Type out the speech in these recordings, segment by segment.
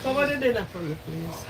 Cover the dinner for me, please.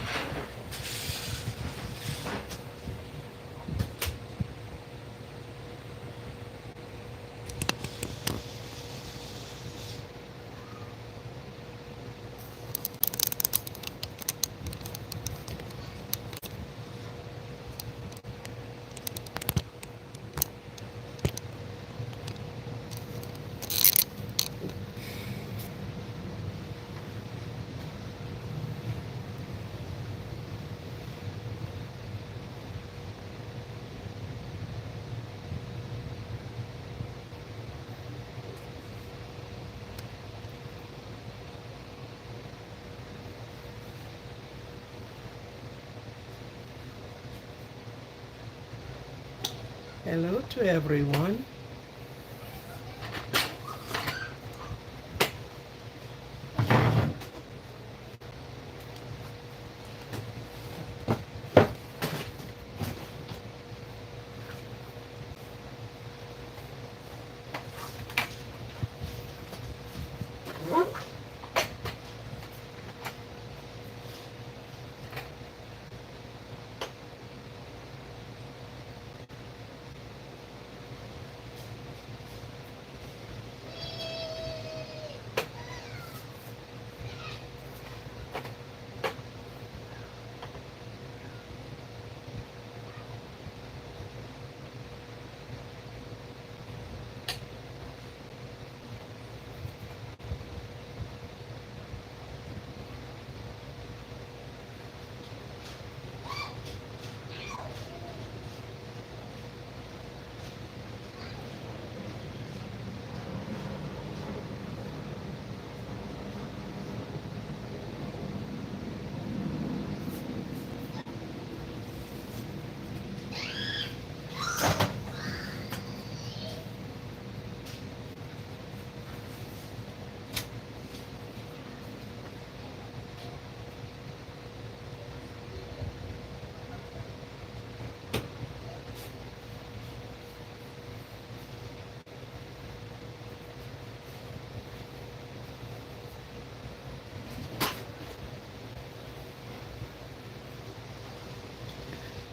Hello to everyone.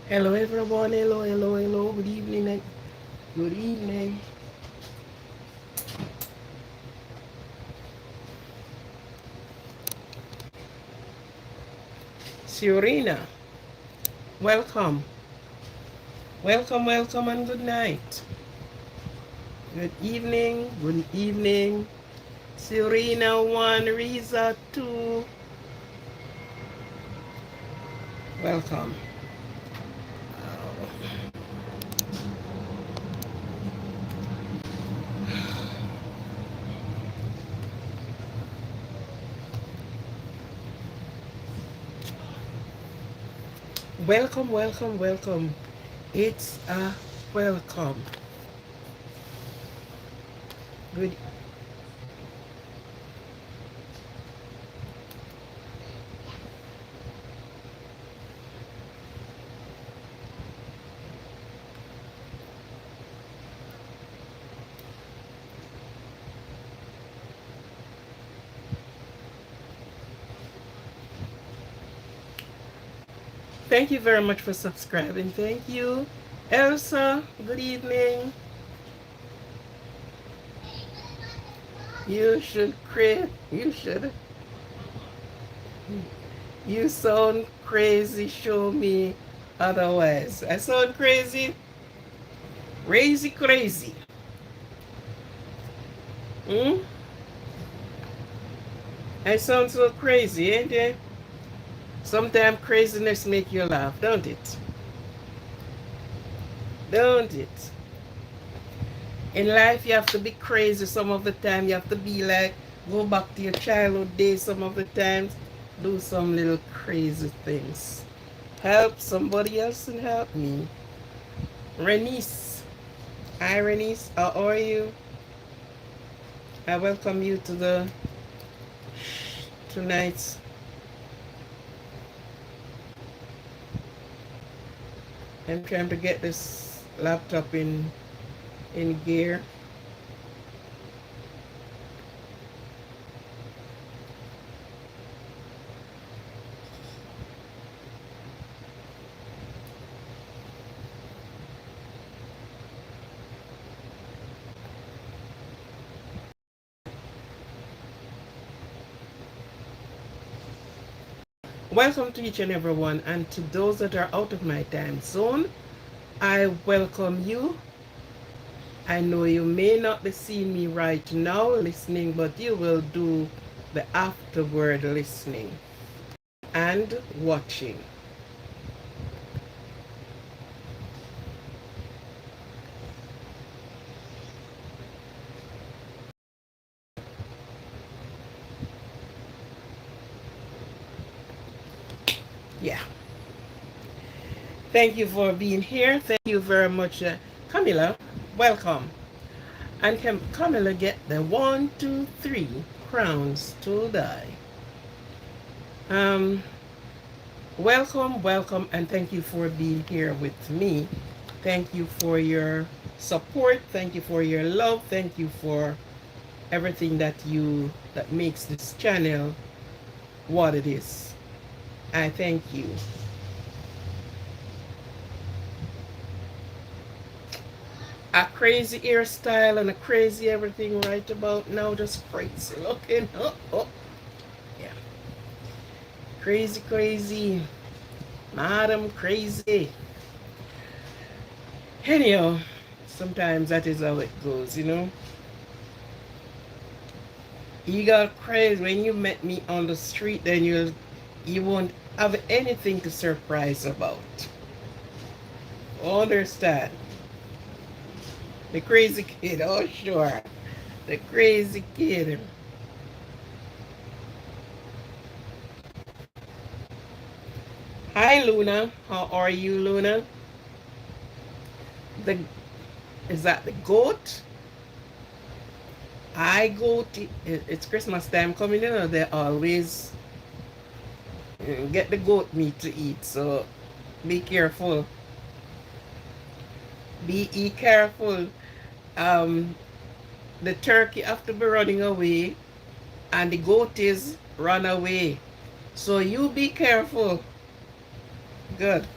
Hello everyone. Hello, hello, hello. Good evening. Good evening. Fiorina, welcome. Welcome, welcome, and good night. Good evening, good evening. Serena 1, Riza 2. Welcome. Welcome, welcome, welcome. It's a welcome. Good. Thank you very much for subscribing. Thank you. Elsa, good evening. You should crave. You should. You sound crazy. Show me otherwise. I sound crazy. Crazy, crazy. Hmm? I sound so crazy, ain't it? Sometimes craziness make you laugh, don't it? Don't it? In life, you have to be crazy some of the time. You have to be like, go back to your childhood days some of the times. Do some little crazy things. Help somebody else and help me. Renice. Hi, Renice. How are you? I welcome you to the tonight's. I'm trying to get this laptop in gear. Welcome to each and every one, and to those that are out of my time zone, I welcome you. I know you may not be seeing me right now listening, but you will do the afterward listening and watching. Yeah. Thank you for being here. Thank you very much, Camilla. Welcome. And can Camilla get the 1, 2, 3 crowns to die? Um, welcome, and thank you for being here with me. Thank you for your support. Thank you for your love. Thank you for everything that makes this channel what it is. I thank you. A crazy hairstyle and a crazy everything right about now, just crazy looking. Oh, yeah. Crazy. Madam crazy. Anyhow, sometimes that is how it goes, you know. You got crazy when you met me on the street, then you won't have anything to surprise about. Understand? The crazy kid, oh sure. The crazy kid. Hi Luna, how are you, Luna? The is that the goat? I goat. It's Christmas time coming in, and they always get the goat meat to eat. So be careful. Be careful. Um, the turkey have to be running away, and the goat is run away. So you be careful. Good.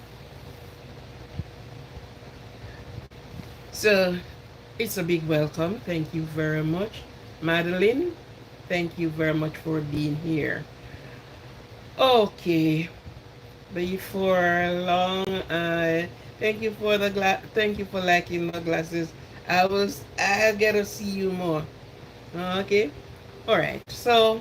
So it's a big welcome. Thank you very much. Madeline, thank you very much for being here. Okay. Before long, thank you for thank you for liking the glasses. I get to see you more. Okay. All right. So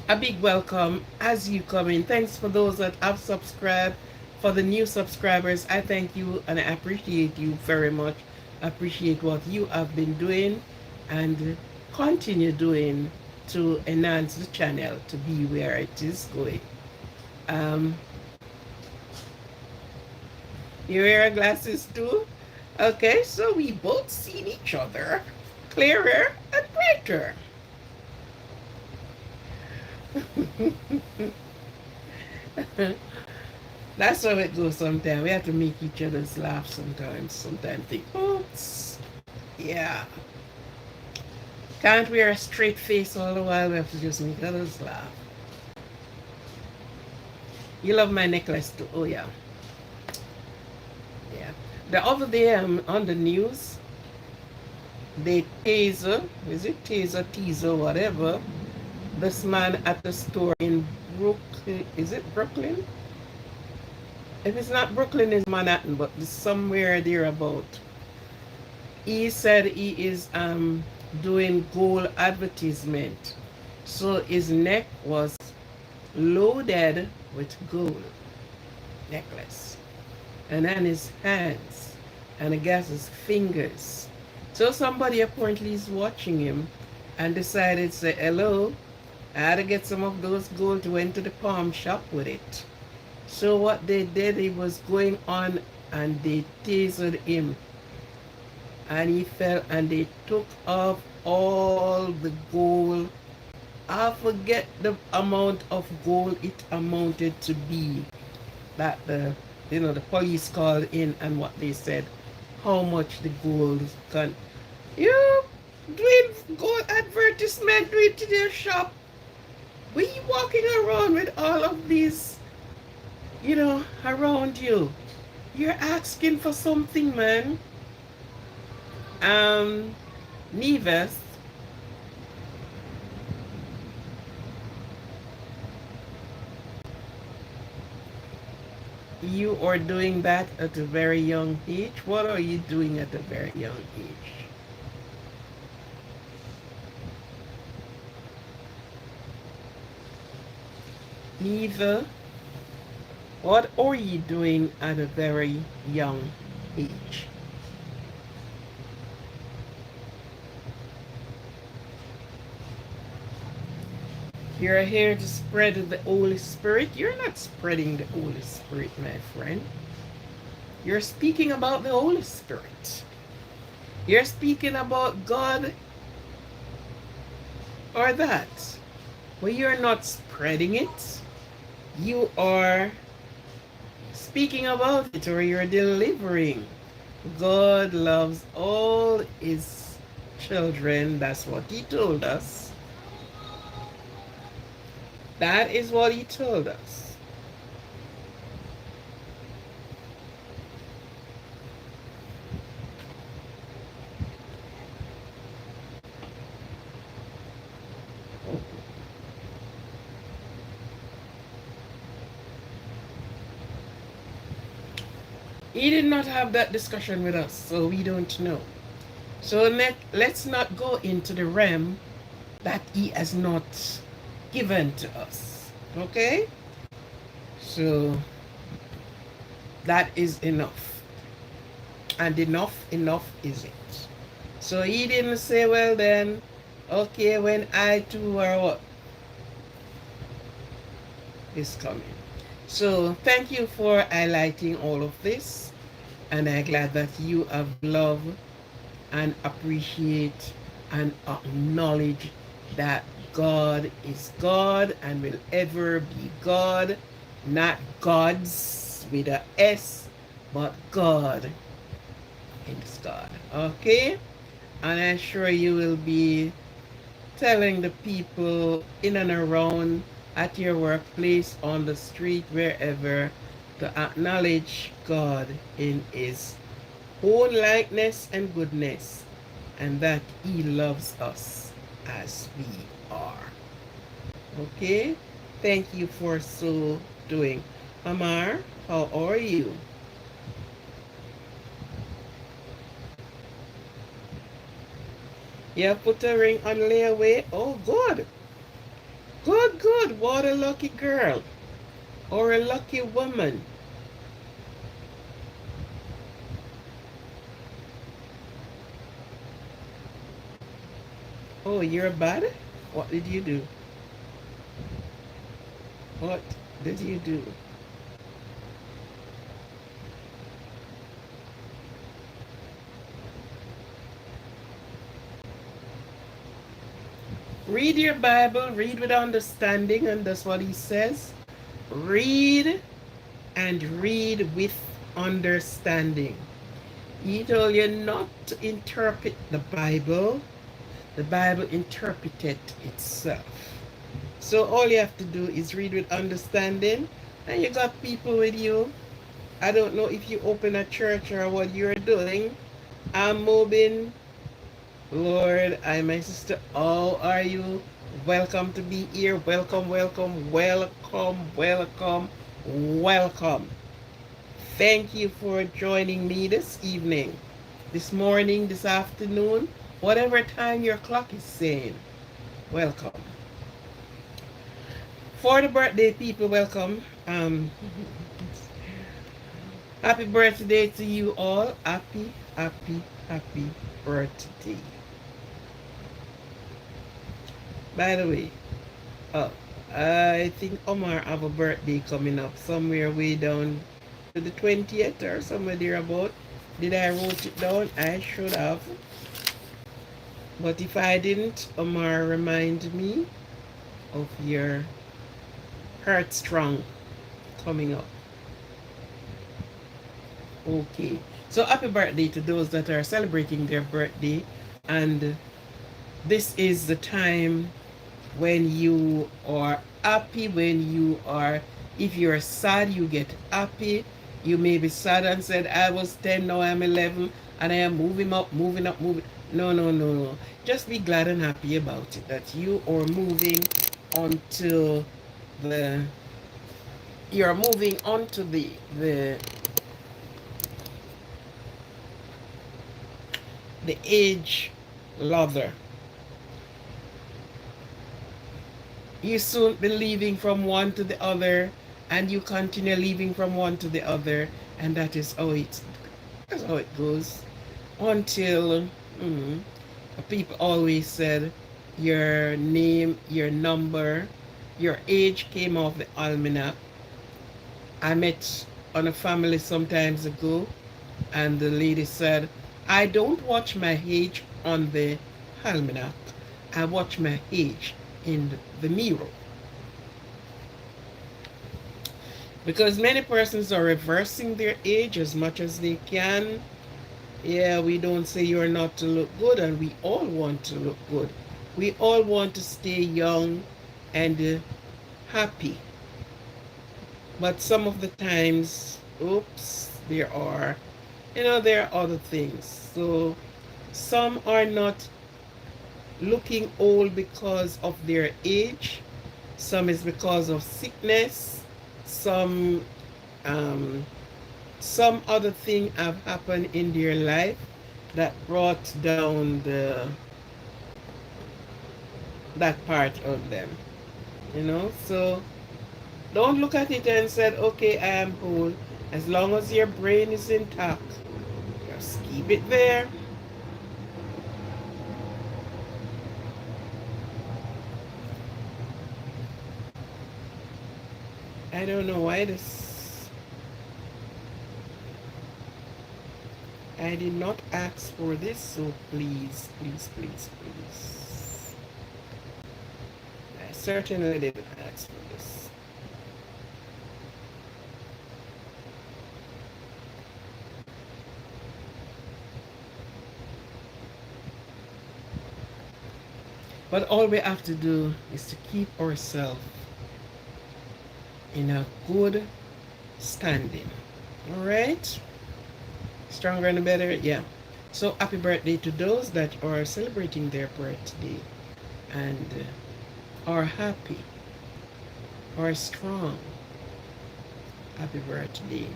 a big welcome as you come in. Thanks for those that have subscribed. For the new subscribers, I thank you and I appreciate you very much. Appreciate what you have been doing and continue doing to enhance the channel to be where it is going. Um, you wear glasses too? Okay, so we both seen each other clearer and brighter. That's how it goes sometimes. We have to make each other's laugh sometimes. Sometimes think, oops, yeah. Can't wear a straight face all the while. We have to just make others laugh. You love my necklace too. Oh, yeah. Yeah. The other day I'm on the news. They taser, is it teaser, whatever, this man at the store in Brooklyn. Is it Brooklyn? If it's not Brooklyn, it's Manhattan, but it's somewhere thereabout. He said he is doing gold advertisement. So his neck was loaded with gold necklace. And then his hands, and I guess his fingers. So somebody apparently is watching him and decided to say, hello, I had to get some of those gold to went to the pawn shop with it. So what they did, he was going on and they tasered him. And he fell and they took off all the gold. I forget the amount of gold it amounted to be that the police called in and what they said, how much the gold can. You doing gold advertisement, do it to their shop. We walking around with all of these, around you. You're asking for something, man. Nevis. You are doing that at a very young age. What are you doing at a very young age? Neither. What are you doing at a very young age? You're here to spread the Holy Spirit. You're not spreading the Holy Spirit, my friend. You're speaking about the Holy Spirit. You're speaking about God or that. Well, you're not spreading it. You are speaking about it, or you're delivering. God loves all his children. That's what he told us. That is what he told us. He did not have that discussion with us, so we don't know. So let's not go into the realm that he has not given to us. Okay? So that is enough. And enough is it. So he didn't say, well then, okay, when I too or what is coming. So thank you for highlighting all of this. And I'm glad that you have love and appreciate and acknowledge that God is God and will ever be God, not gods with a S, but God is God. Okay? And I'm sure you will be telling the people in and around at your workplace, on the street, wherever, to acknowledge God in his own likeness and goodness, and that he loves us as we are. Okay? Thank you for so doing. Amar, how are you? You put a ring on layaway? Oh, good. Good, good. What a lucky girl. Or a lucky woman. Oh, you're bad? What did you do? What did you do? Read your Bible, read with understanding, and that's what he says. Read and read with understanding. He told you not to interpret the Bible interpreted itself. So all you have to do is read with understanding, and you got people with you. I don't know if you open a church or what you're doing. I'm moving. Lord, I, my sister, how are you? Welcome to be here. Welcome, welcome, welcome, welcome, welcome. Thank you for joining me this evening, this morning, this afternoon, whatever time your clock is saying. Welcome. For the birthday people, welcome. Happy birthday to you all. Happy, happy, happy birthday. By the way, oh, I think Omar have a birthday coming up somewhere way down to the 20th or somewhere thereabout. Did I wrote it down? I should have. But if I didn't, Omar remind me of your Heart Strong coming up. Okay. So happy birthday to those that are celebrating their birthday. And this is the time when you are happy, when you are, if you're sad, you get happy. You may be sad and said, I was 10, now I'm 11, and I am moving up, moving up, moving. No, no, no, no. Just be glad and happy about it, that you are moving onto the, you're moving on to the age ladder. You soon be leaving from one to the other, and you continue leaving from one to the other, and that's how it goes until people always said your name, your number, your age came off the almanac. I met on a family sometimes ago, and the lady said, I don't watch my age on the almanac. I watch my age in the mirror. Because many persons are reversing their age as much as they can. Yeah, we don't say you're not to look good, and we all want to look good. We all want to stay young and happy. But some of the times, there are other things. So some are not looking old because of their age. Some is because of sickness. Some some other thing have happened in their life that brought down that part of them. So don't look at it and said, okay, I am old. As long as your brain is intact, just keep it there. I don't know why this. I did not ask for this, so please, please, please, please. I certainly didn't ask for this. But all we have to do is to keep ourselves in a good standing. All right? Stronger and better? Yeah. So happy birthday to those that are celebrating their birthday and are happy, are strong. Happy birthday.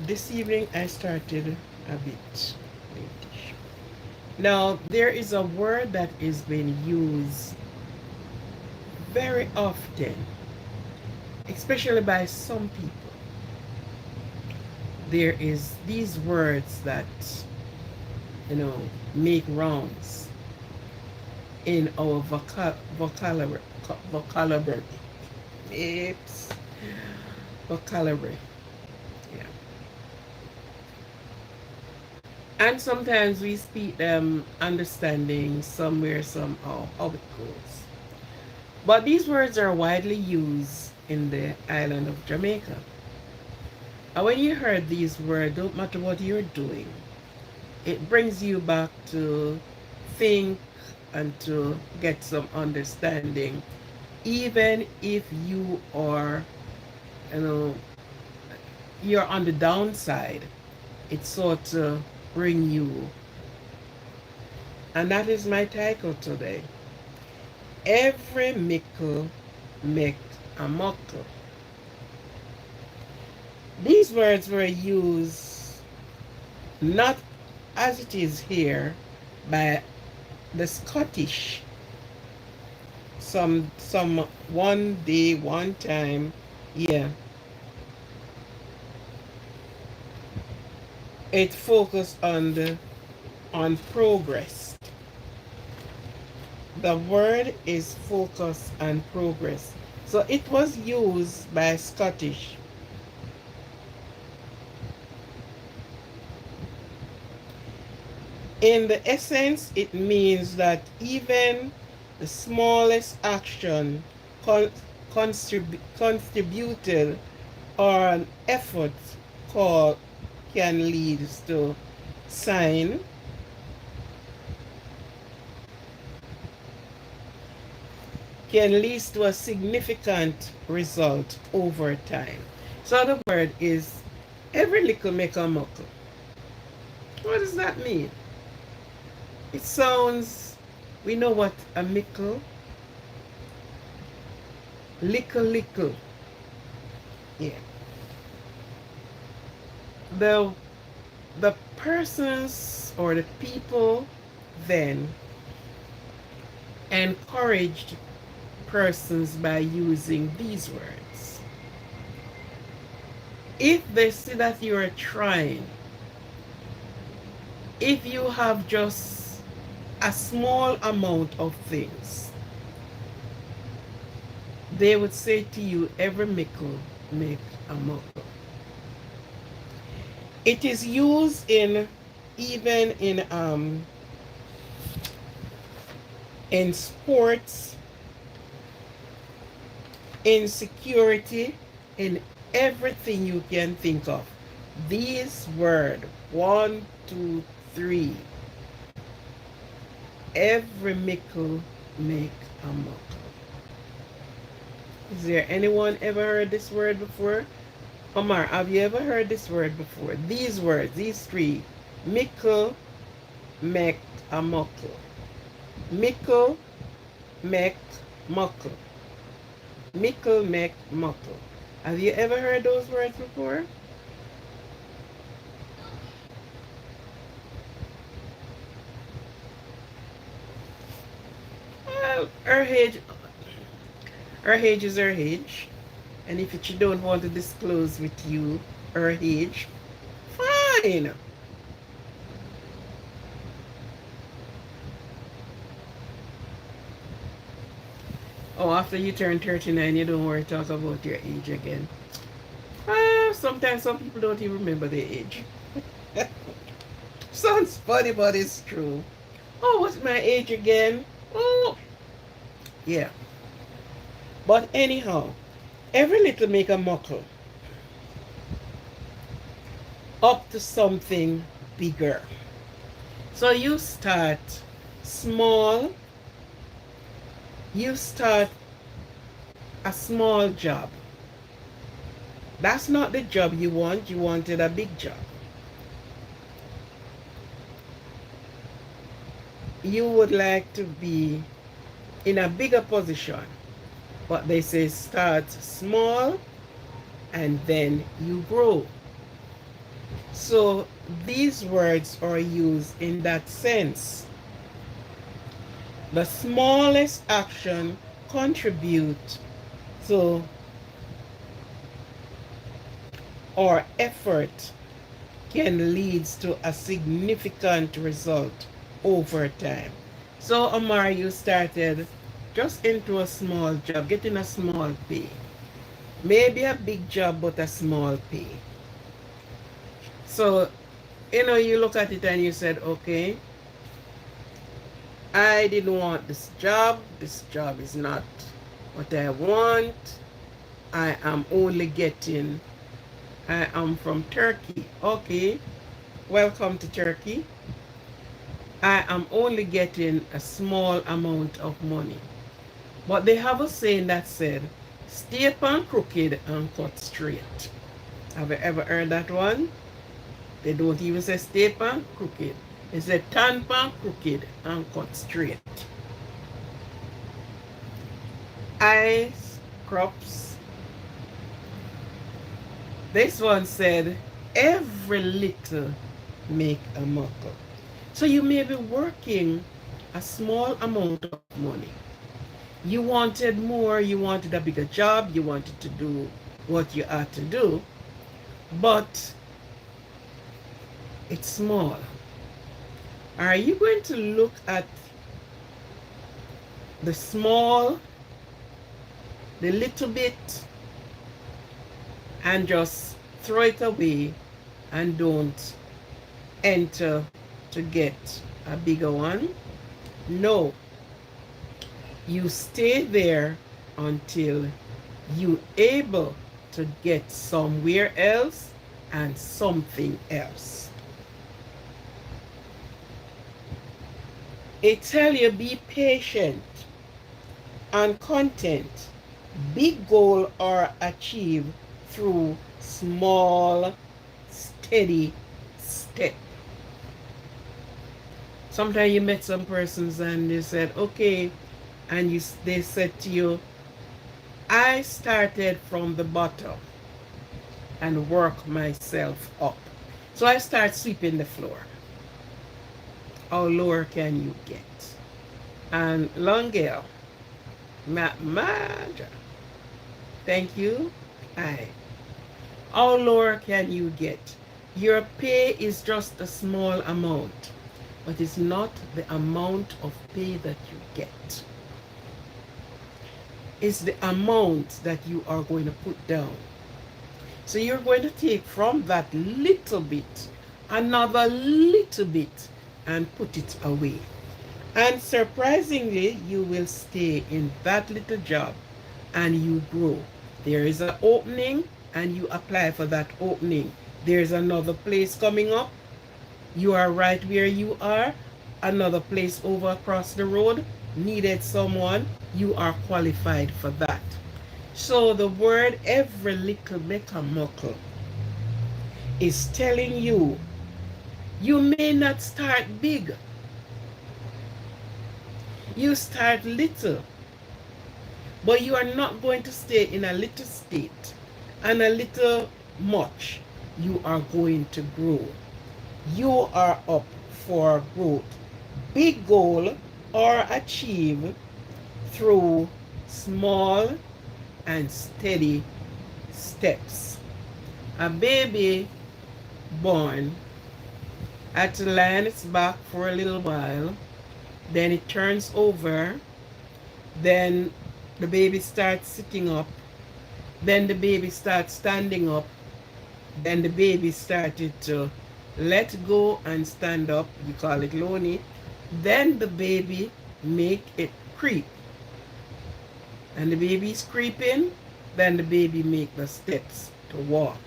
This evening I started a bit late. Now, there is a word that is being used very often, especially by some people. There is these words that, make rounds in our vocabulary. It's vocabulary. Yeah. And sometimes we speak them understanding somewhere, somehow, how it goes. But these words are widely used in the island of Jamaica. And when you heard these words, don't matter what you're doing, it brings you back to think and to get some understanding. Even if you are, you're on the downside, it sort of bring you. And that is my title today. Every Mickle Mek a Muckle. These words were used not as it is here by the Scottish. Some one day, one time, yeah. It focused on progress. The word is focus and progress. So it was used by Scottish. In the essence, it means that even the smallest action contributed or an effort called can lead to sign can lead to a significant result over time. So the word is every little make a muckle. What does that mean? It sounds, we know what a mickle, little, Yeah. The the persons or the people then encouraged persons by using these words. If they see that you are trying, if you have just a small amount of things, they would say to you, every mickle make a muckle. It is used in even in sports, in security, in everything you can think of. These words, 1, 2, 3, every mickle make a muckle. Is there anyone ever heard this word before? Omar, have you ever heard this word before? These words, these three. Mickle Mek a muckle. Mickle Mek muckle. Mickle Mek muckle. Have you ever heard those words before? Well, her age is her age. And if she don't want to disclose with you her age, fine. Oh, after you turn 39, you don't want to talk about your age again. Sometimes some people don't even remember their age. Sounds funny, but it's true. Oh, what's my age again? Oh, yeah. But anyhow, every little make a muckle up to something bigger. So you start small. You start a small job. That's not the job you want. You wanted a big job. You would like to be in a bigger position. But they say start small and then you grow. So these words are used in that sense. The smallest action contribute to or effort can lead to a significant result over time. So Omar, you started just into a small job, getting a small pay. Maybe a big job, but a small pay. So, you look at it and you said, okay, I didn't want this job. This job is not what I want. I am from Turkey. Okay, welcome to Turkey. I am only getting a small amount of money. But they have a saying that said, stay pan crooked and cut straight. Have you ever heard that one? They don't even say stay pan crooked. They say turn pan crooked and cut straight. Ice crops. This one said, every little make a muckle. So you may be working a small amount of money. You wanted more, you wanted a bigger job, you wanted to do what you had to do, but it's small. Are you going to look at the small, the little bit, and just throw it away and don't enter to get a bigger one? No. You stay there until you're able to get somewhere else and something else. It tell you be patient and content. Big goals are achieved through small, steady steps. Sometimes you met some persons and they said, okay, and they said to you, I started from the bottom. and work myself up. So I start sweeping the floor. How lower can you get? And long girl, thank you. I. How lower can you get? Your pay is just a small amount, but it's not the amount of pay that you get. It's the amount that you are going to put down. So you're going to take from that little bit, another little bit, and put it away. And surprisingly, you will stay in that little job and you grow. There is an opening and you apply for that opening. There's another place coming up. You are right where you are. Another place over across the road needed someone. You are qualified for that. So the word every little make a muckle is telling you, you may not start big. You start little, but you are not going to stay in a little state and a little much. You are going to grow. You are up for growth. Big goal or achieve through small and steady steps. A baby born had to lie on its back for a little while. Then it turns over. Then the baby starts sitting up. Then the baby starts standing up. Then the baby started to let go and stand up. We call it loney. Then the baby make it creep. And the baby is creeping. Then the baby make the steps to walk.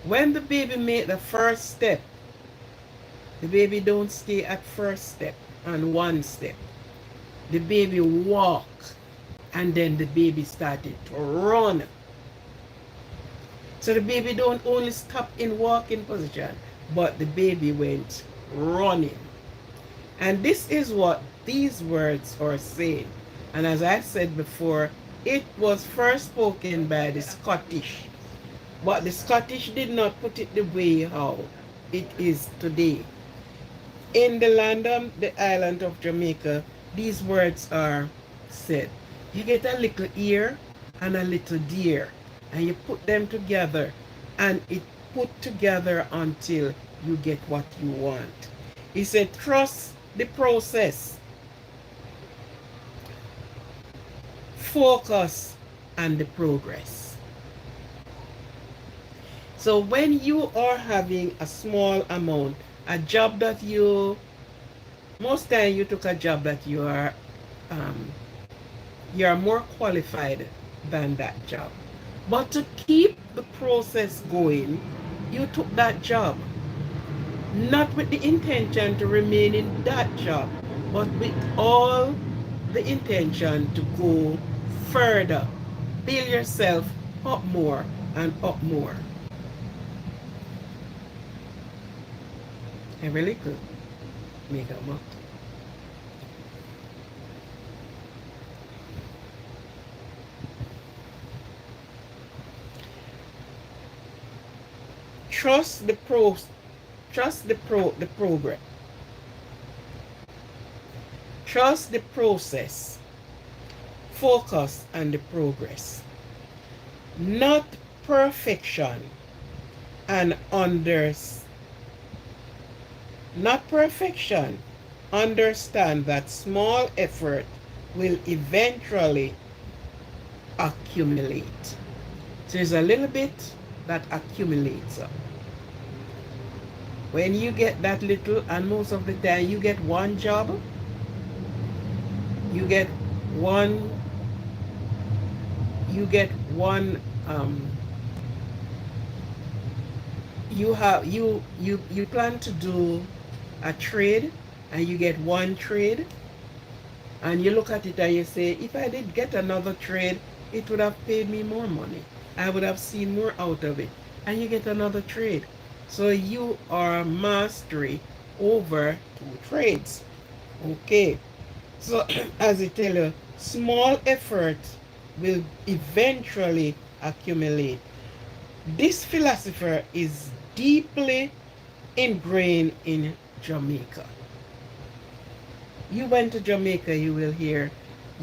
When the baby make the first step, the baby don't stay at first step and one step. The baby walk, and then the baby started to run. So the baby don't only stop in walking position, but the baby went running. And this is what these words are saying. And as I said before, it was first spoken by the Scottish. But the Scottish did not put it the way how it is today. In the land of the island of Jamaica, these words are said. You get a little ear and a little deer, and you put them together, and it put together until you get what you want. He said, trust the process. Focus on the progress. So when you are having a small amount, a job that most time you took a job that you are more qualified than that job. But to keep the process going, you took that job. Not with the intention to remain in that job, but with all the intention to go further. Build yourself up more and up more. And really good. Make a mark. Trust the progress. Trust the process. Focus on the progress. Not perfection and not perfection. Understand that small effort will eventually accumulate. So there's a little bit that accumulates up. When you get that little, and most of the time you get one job, you get one you plan to do a trade, and you get one trade, and you look at it and you say, if I did get another trade, it would have paid me more money. I would have seen more out of it. And you get another trade. So you are mastery over 2 trades. Okay. So as I tell you, small effort will eventually accumulate. This philosopher is deeply ingrained in Jamaica. You went to Jamaica, you will hear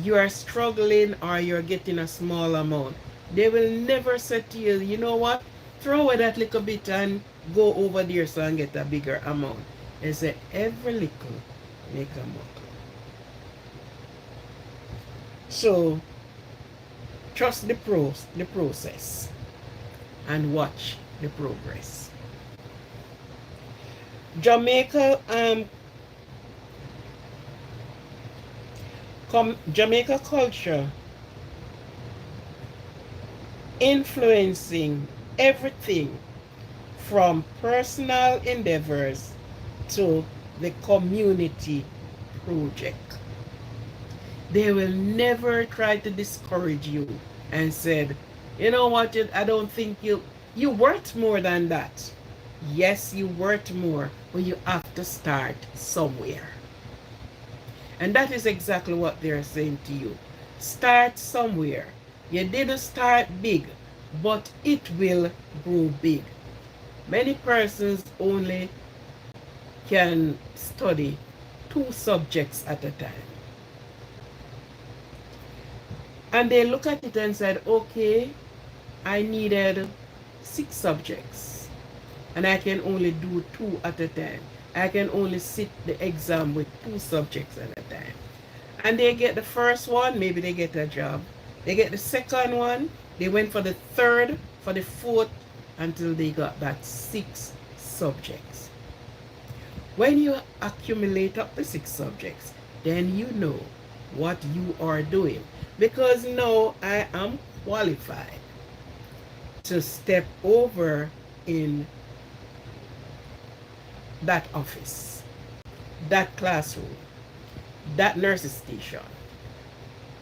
you are struggling or you're getting a small amount. They will never say to you, you know what? Throw away that little bit and go over there so and get a bigger amount. They say every little make a muckle. So trust the process and watch the progress. Jamaica culture influencing everything from personal endeavors to the community project. They will never try to discourage you and said, you know what, I don't think you worth more than that. Yes, you worth more, but you have to start somewhere. And that is exactly what they're saying to you. Start somewhere. You didn't start big, but it will grow big. Many persons only can study 2 subjects at a time. And they look at it and said, okay, I needed 6 subjects. And I can only do 2 at a time. I can only sit the exam with 2 subjects at a time. And they get the first one, maybe they get a job. They get the second one, they went for the third, for the fourth, until they got that 6 subjects. When you accumulate up the 6 subjects, then you know what you are doing. Because now I am qualified to step over in that office, that classroom, that nurse's station,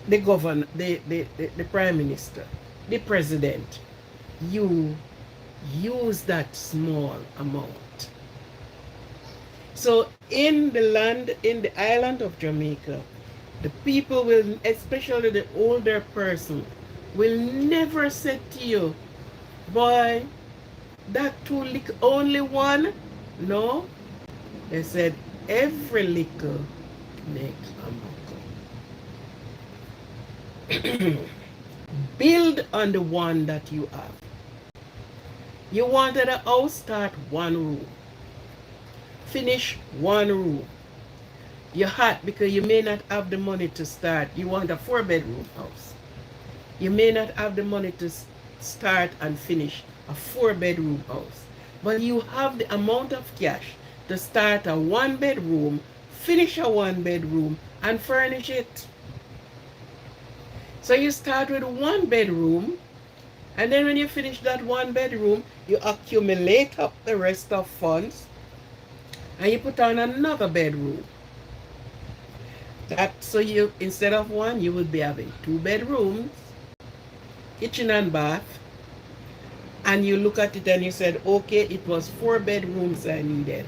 the governor, the prime minister, the president. You use that small amount. So in the island of Jamaica, the people will, especially the older person, will never say to you, boy, that too little, only one. No, they said every little makes a muckle. Build on the one that you have. You wanted a house, start 1 room. Finish 1 room. You're hot because you may not have the money to start. You want a 4-bedroom house. You may not have the money to start and finish a 4-bedroom house. But you have the amount of cash to start a 1-bedroom, finish a 1-bedroom, and furnish it. So you start with 1 bedroom, and then when you finish that 1 bedroom, you accumulate up the rest of funds, and you put on another bedroom. So you, instead of 1, you would be having 2 bedrooms, kitchen and bath, and you look at it and you said, okay, it was 4 bedrooms I needed.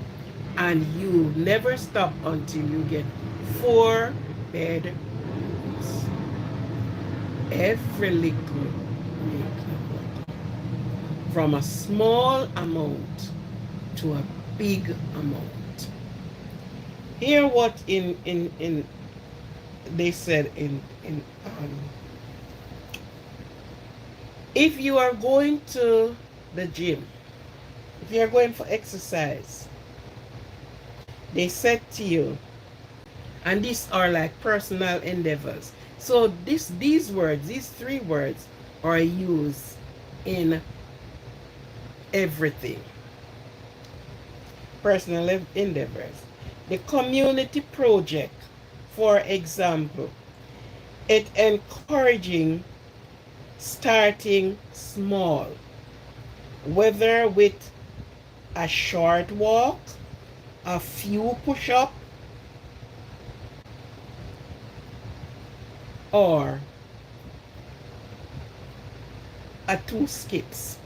And you never stop until you get 4 bedrooms. Every little make a from a small amount to a big amount. Hear what in they said in if you are going to the gym, if you are going for exercise, they said to you, and these are like personal endeavors. So these words, these 3 words are used in everything. Personal endeavors. The community project, for example, it encouraging starting small, whether with a short walk, a few push-ups, or a 2 skips.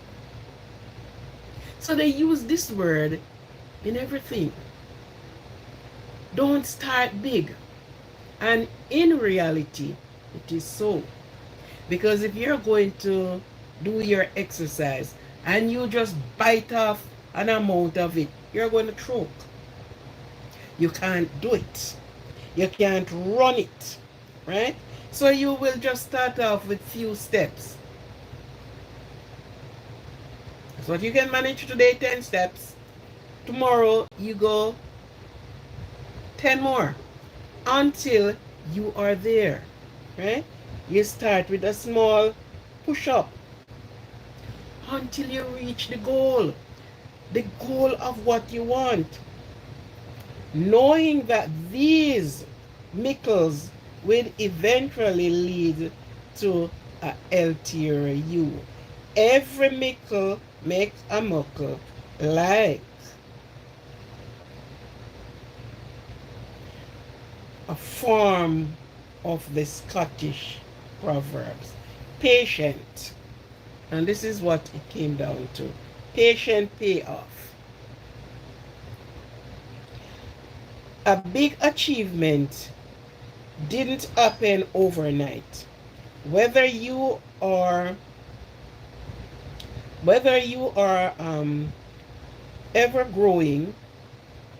So they use this word in everything. Don't start big. And in reality, it is so. Because if you're going to do your exercise and you just bite off an amount of it, you're going to choke. You can't do it. You can't run it, right? So you will just start off with few steps. So if you can manage today 10 steps, tomorrow you go 10 more until you are there, right? You start with a small push-up until you reach the goal of what you want. Knowing that these Mickles will eventually lead to a healthier you. Every Mickle makes a Muckle, like a form of the Scottish proverbs. Patient, and this is what it came down to. Patient payoff. A big achievement didn't happen overnight. Whether you are ever growing,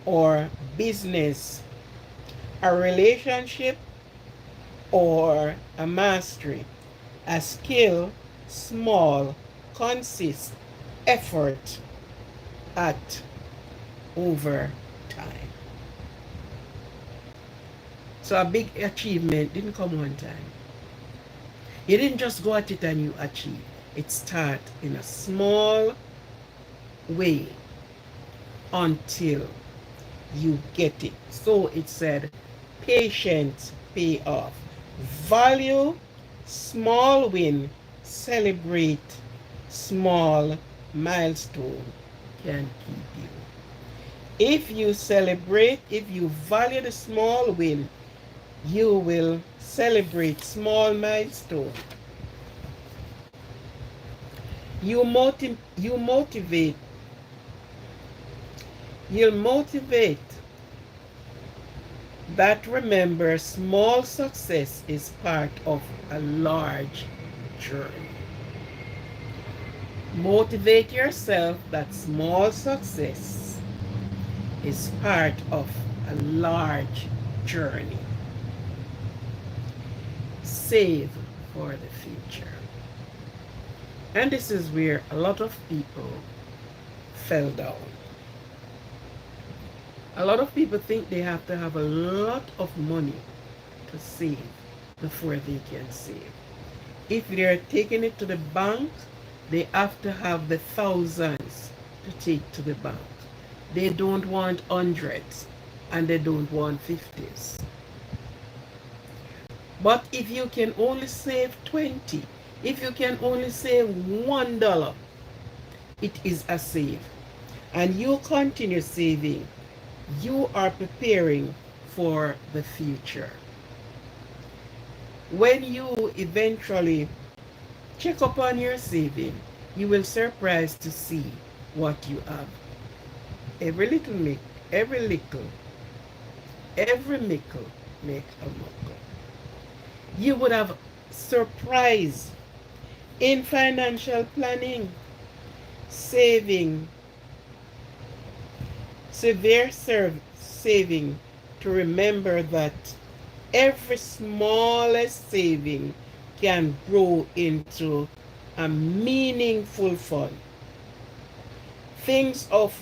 or business, a relationship, or a mastery, a skill, small, consist effort at over time. So a big achievement didn't come one time. You didn't just go at it and you achieve. It starts in a small way until you get it. So it said, patient payoff. Value small win. Celebrate small milestone can keep you. If you celebrate, if you value the small win, you will celebrate small milestone. You'll motivate that. Remember, small success is part of a large journey. Motivate yourself that small success is part of a large journey. Save for the future. And this is where a lot of people fell down. A lot of people think they have to have a lot of money to save before they can save. If they're taking it to the bank, they have to have the thousands to take to the bank. They don't want hundreds, and they don't want 50s. But if you can only save 20, if you can only save $1, it is a save. And you continue saving, you are preparing for the future. When you eventually check up on your saving, you will surprise to see what you have. Every little make a muckle. You would have surprise in financial planning, saving, severe saving, to remember that every smallest saving can grow into a meaningful fund. Things of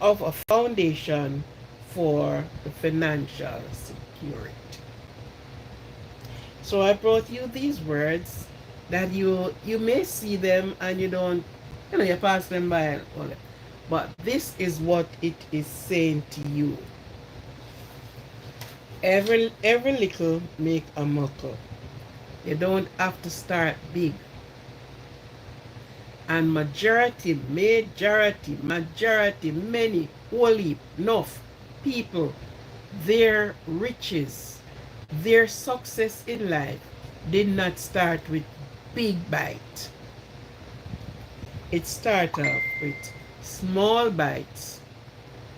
a foundation for the financial security. So I brought you these words that you may see them and you don't, you pass them by and all that. But this is what it is saying to you. Every little make a muckle. You don't have to start big. And majority, many, wholly, enough people, their riches, their success in life did not start with big bite. It started off with small bites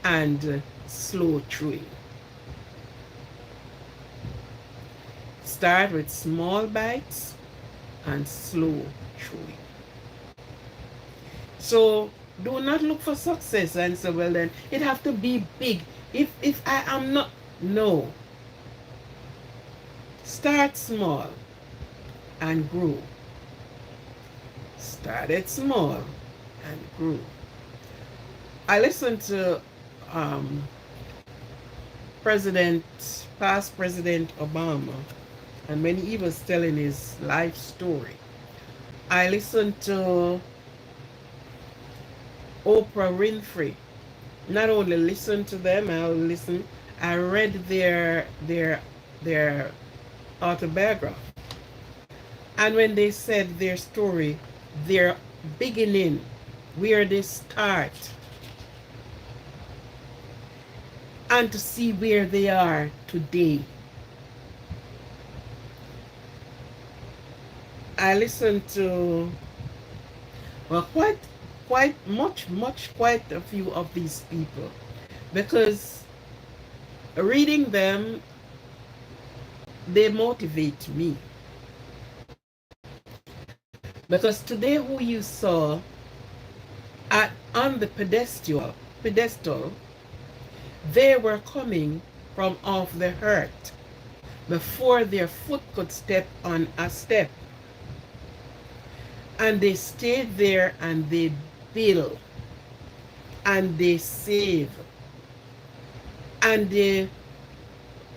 and slow chewing. Start with small bites and slow chewing. So do not look for success and say, well then it have to be big. If I am not, no. Start small and grow. Started small and grew. I listened to um, President, past President Obama, and when he was telling his life story, I listened to Oprah Winfrey. Not only listen to them, I read their autobiography. And when they said their story, their beginning, where they start, and to see where they are today. I listened to, well, quite a few of these people, because reading them, they motivate me. Because today who you saw on the pedestal, they were coming from off the earth before their foot could step on a step. And they stayed there and they build and they save and they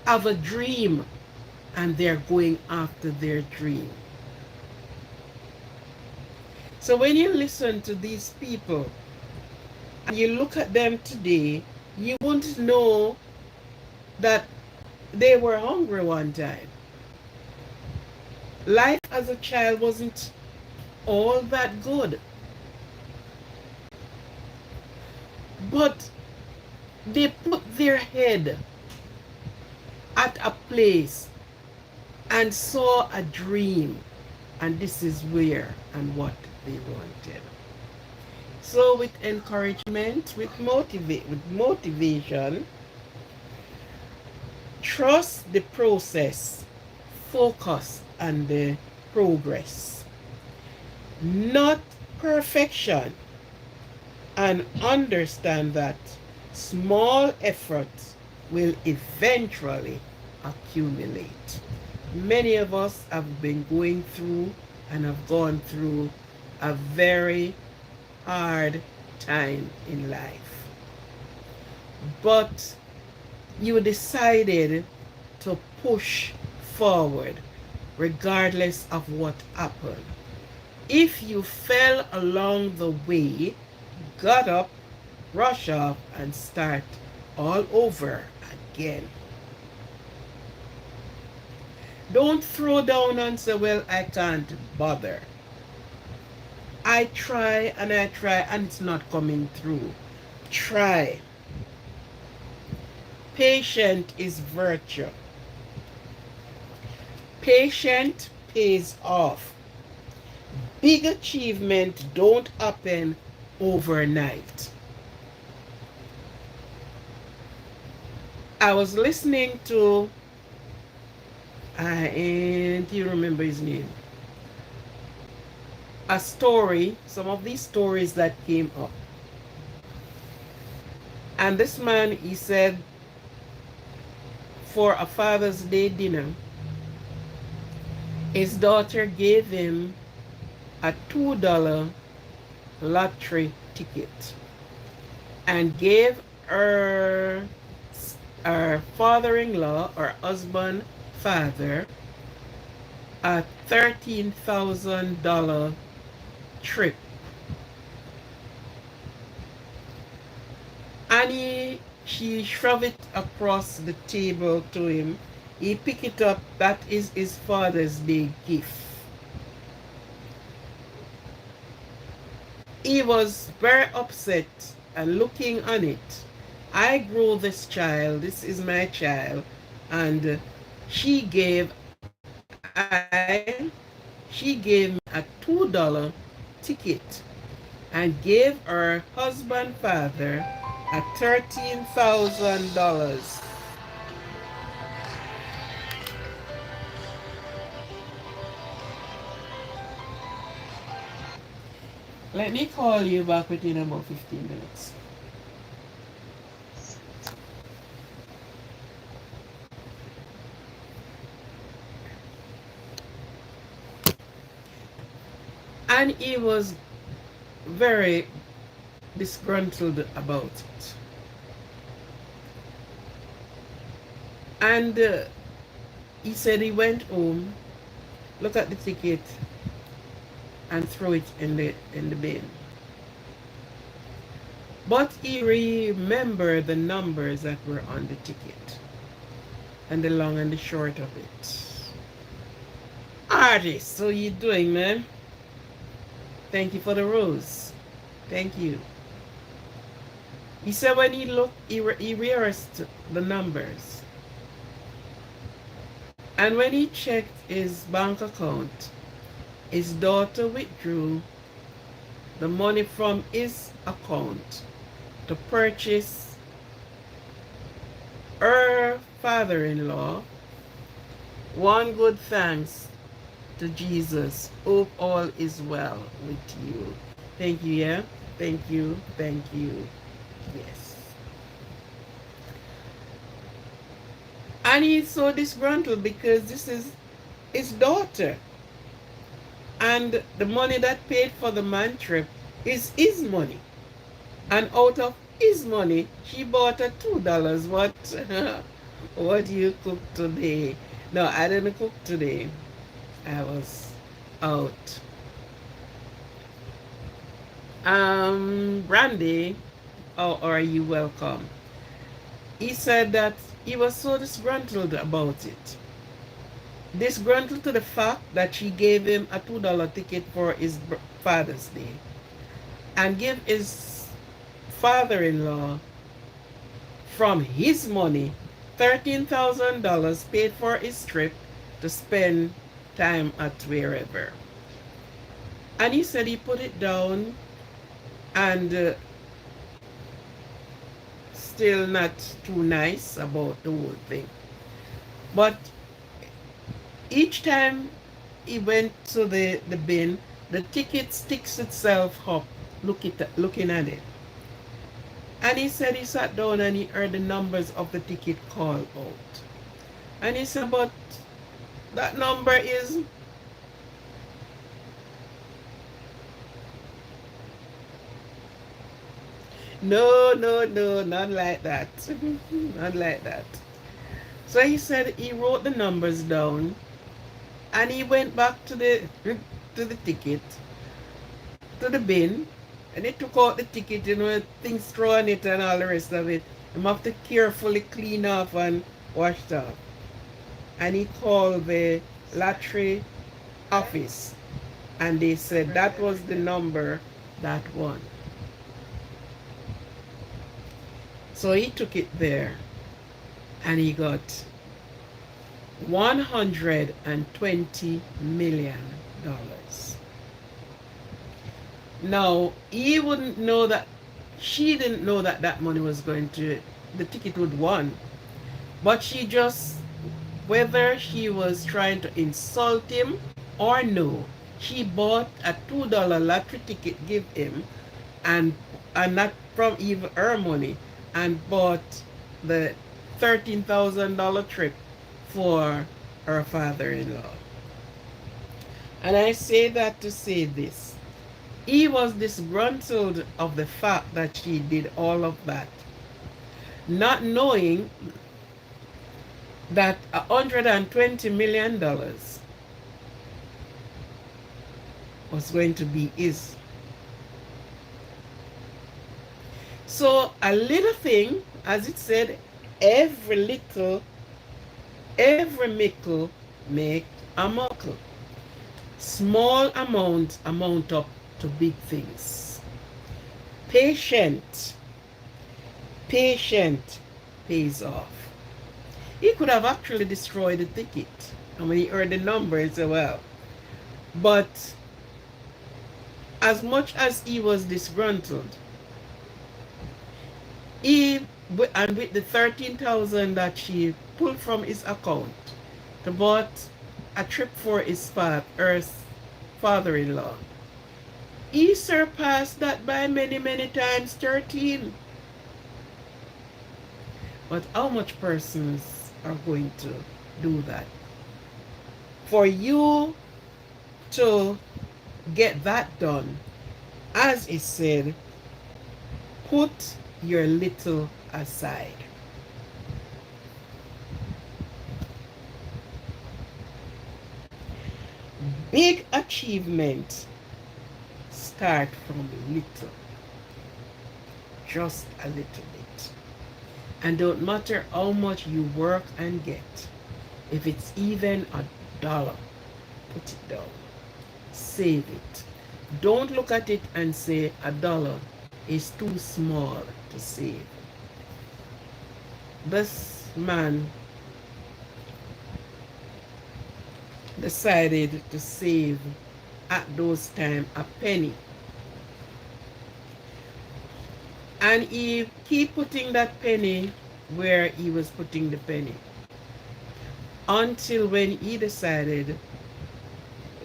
have a dream and they're going after their dream. So when you listen to these people and you look at them today, you won't know that they were hungry one time. Life as a child wasn't all that good. But they put their head at a place and saw a dream, and this is where and what they wanted. So with encouragement, with motivation, trust the process, focus on the progress, not perfection, and understand that small efforts will eventually accumulate. Many of us have been going through and have gone through a very hard time in life. But you decided to push forward regardless of what happened. If you fell along the way, got up, rush off, and start all over again. Don't throw down and say, well, I can't bother. I try and it's not coming through. Try. Patient is virtue. Patient pays off. Big achievement don't happen overnight. I was listening to, and do you remember his name? A story, some of these stories that came up. And this man, he said, for a Father's Day dinner, his daughter gave him a $2 lottery ticket and gave her father-in-law or husband father a $13,000 trip. And she shoved it across the table to him. He picked it up. That is his Father's Day gift. He was very upset and looking on it. I grew this child. This is my child. And she gave me a $2 ticket and gave her husband father a $13,000. Let me call you back within about 15 minutes. And he was very disgruntled about it. And he said he went home, looked at the ticket, and threw it in the bin. But he remembered the numbers that were on the ticket, and the long and the short of it. Artist, so you doing, man? Thank you for the rose. Thank you. He said when he looked, he rehearsed the numbers. And when he checked his bank account, his daughter withdrew the money from his account to purchase her father-in-law one good thanks to Jesus. Hope all is well with you. Thank you, yeah? Thank you, thank you. Yes. And he's so disgruntled because this is his daughter. And the money that paid for the man trip is his money. And out of his money, she bought her $2. What do you cook today? No, I didn't cook today. I was out. Brandy, oh, are you welcome? He said that he was so disgruntled about it. Disgruntled to the fact that she gave him a $2 ticket for his Father's Day and gave his father-in-law from his money $13,000 paid for his trip to spend time at wherever. And he said he put it down and still not too nice about the whole thing. But each time he went to the bin, the ticket sticks itself up looking at it. And he said he sat down and he heard the numbers of the ticket call out. And he said, but that number is... No, not like that. Not like that. So he said he wrote the numbers down and he went back to the ticket, to the bin, and he took out the ticket, things thrown it and all the rest of it. He have to carefully clean off and wash it off. And he called the lottery office and they said that was the number that won. So he took it there and he got $120 million. Now, he wouldn't know that, she didn't know that that money was going to, the ticket would won. But she just, whether she was trying to insult him or no, she bought a $2 lottery ticket, give him, and not from even her money, and bought the $13,000 trip for her father-in-law. And I say that to say this. He was disgruntled of the fact that she did all of that, not knowing that $120 million was going to be his. So a little thing, as it said, every mickle make a muckle. Small amount up to big things. Patient pays off. He could have actually destroyed the ticket. And when he heard the number, he said, well, but as much as he was disgruntled, and with the $13,000 that she pulled from his account to bought a trip for his father-in-law, He surpassed that by many, many times, 13. But how much persons are going to do that? For you to get that done, as it said, put your little aside. Big achievement start from little, just a little bit. And don't matter how much you work and get, if it's even $1, put it down. Save it. Don't look at it and say $1 is too small to save. This man decided to save at those times a penny. And he keep putting that penny where he was putting the penny. Until when he decided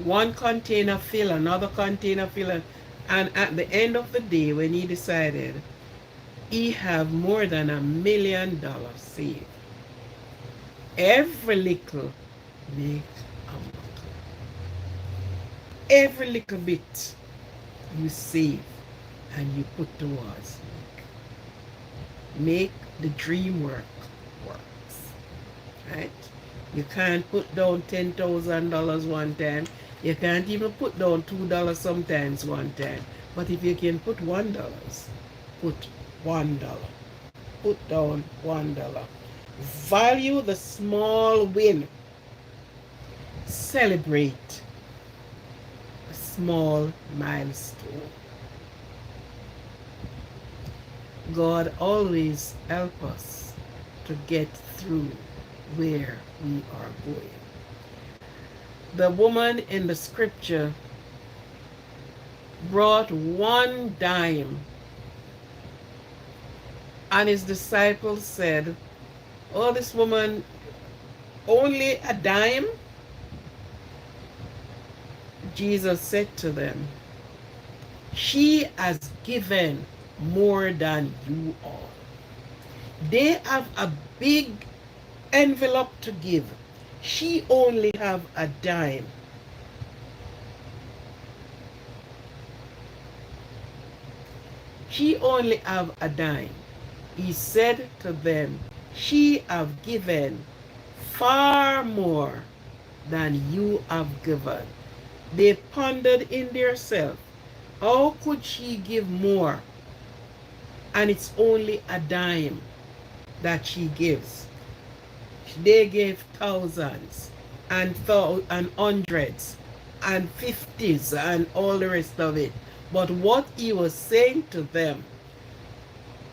one container fill, another container fill, and at the end of the day when he decided he have more than $1 million saved. Every little makes a muckle. Every little bit you save and you put towards make the dream works. Right? You can't put down $10,000 one time. You can't even put down $2 sometimes one time. But if you can put $1, put $1. Put down $1. Value the small win. Celebrate a small milestone. God always help us to get through where we are going. The woman in the scripture brought 1 dime, and his disciples said, oh, this woman, only a dime? Jesus said to them, she has given more than you all. They have a big envelope to give. She only have a dime. She only have a dime. He said to them, she have given far more than you have given. They pondered in themselves, how could she give more? And it's only a dime that she gives. They gave thousands and hundreds and fifties and all the rest of it. But what he was saying to them,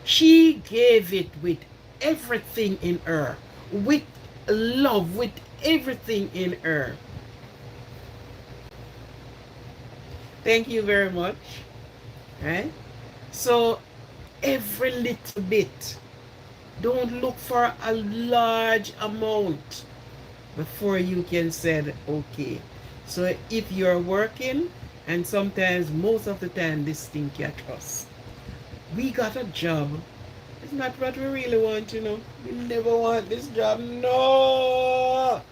she gave it with everything in her, with love, with everything in her. Thank you very much. Right? So every little bit. Don't look for a large amount before you can say, okay. So if you're working, and sometimes, most of the time, this thing catch us. We got a job. It's not what we really want, you know. We never want this job. No!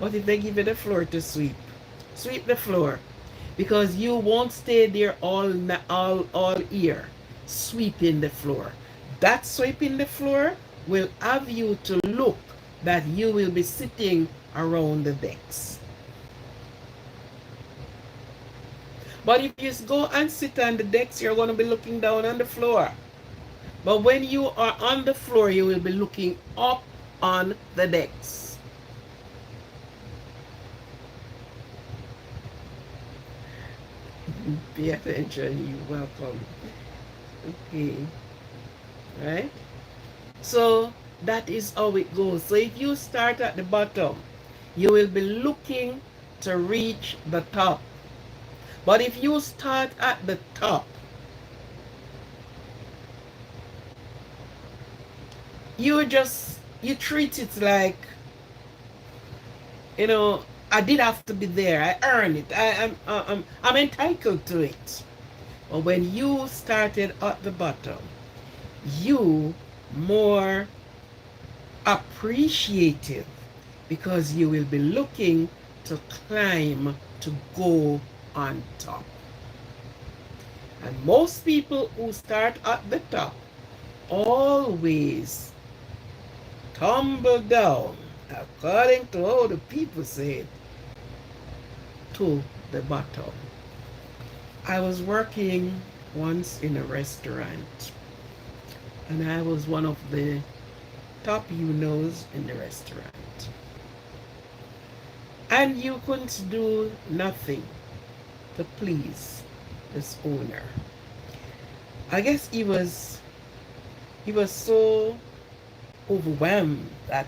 But if they give you the floor to sweep, sweep the floor. Because you won't stay there all year sweeping the floor. That sweeping the floor will have you to look that you will be sitting around the decks. But if you go and sit on the decks, you're going to be looking down on the floor. But when you are on the floor, you will be looking up on the decks. Pay attention, you're welcome. Okay. Right? So that is how it goes. So if you start at the bottom, you will be looking to reach the top. But if you start at the top, you treat it like, you know, I did have to be there. I earned it. I'm entitled to it. But when you started at the bottom, you more appreciative because you will be looking to climb to go on top. And most people who start at the top always tumble down, according to how the people say it, to the bottom. I was working once in a restaurant, and I was one of the top you-knows in the restaurant. And you couldn't do nothing to please this owner. I guess he was so overwhelmed that,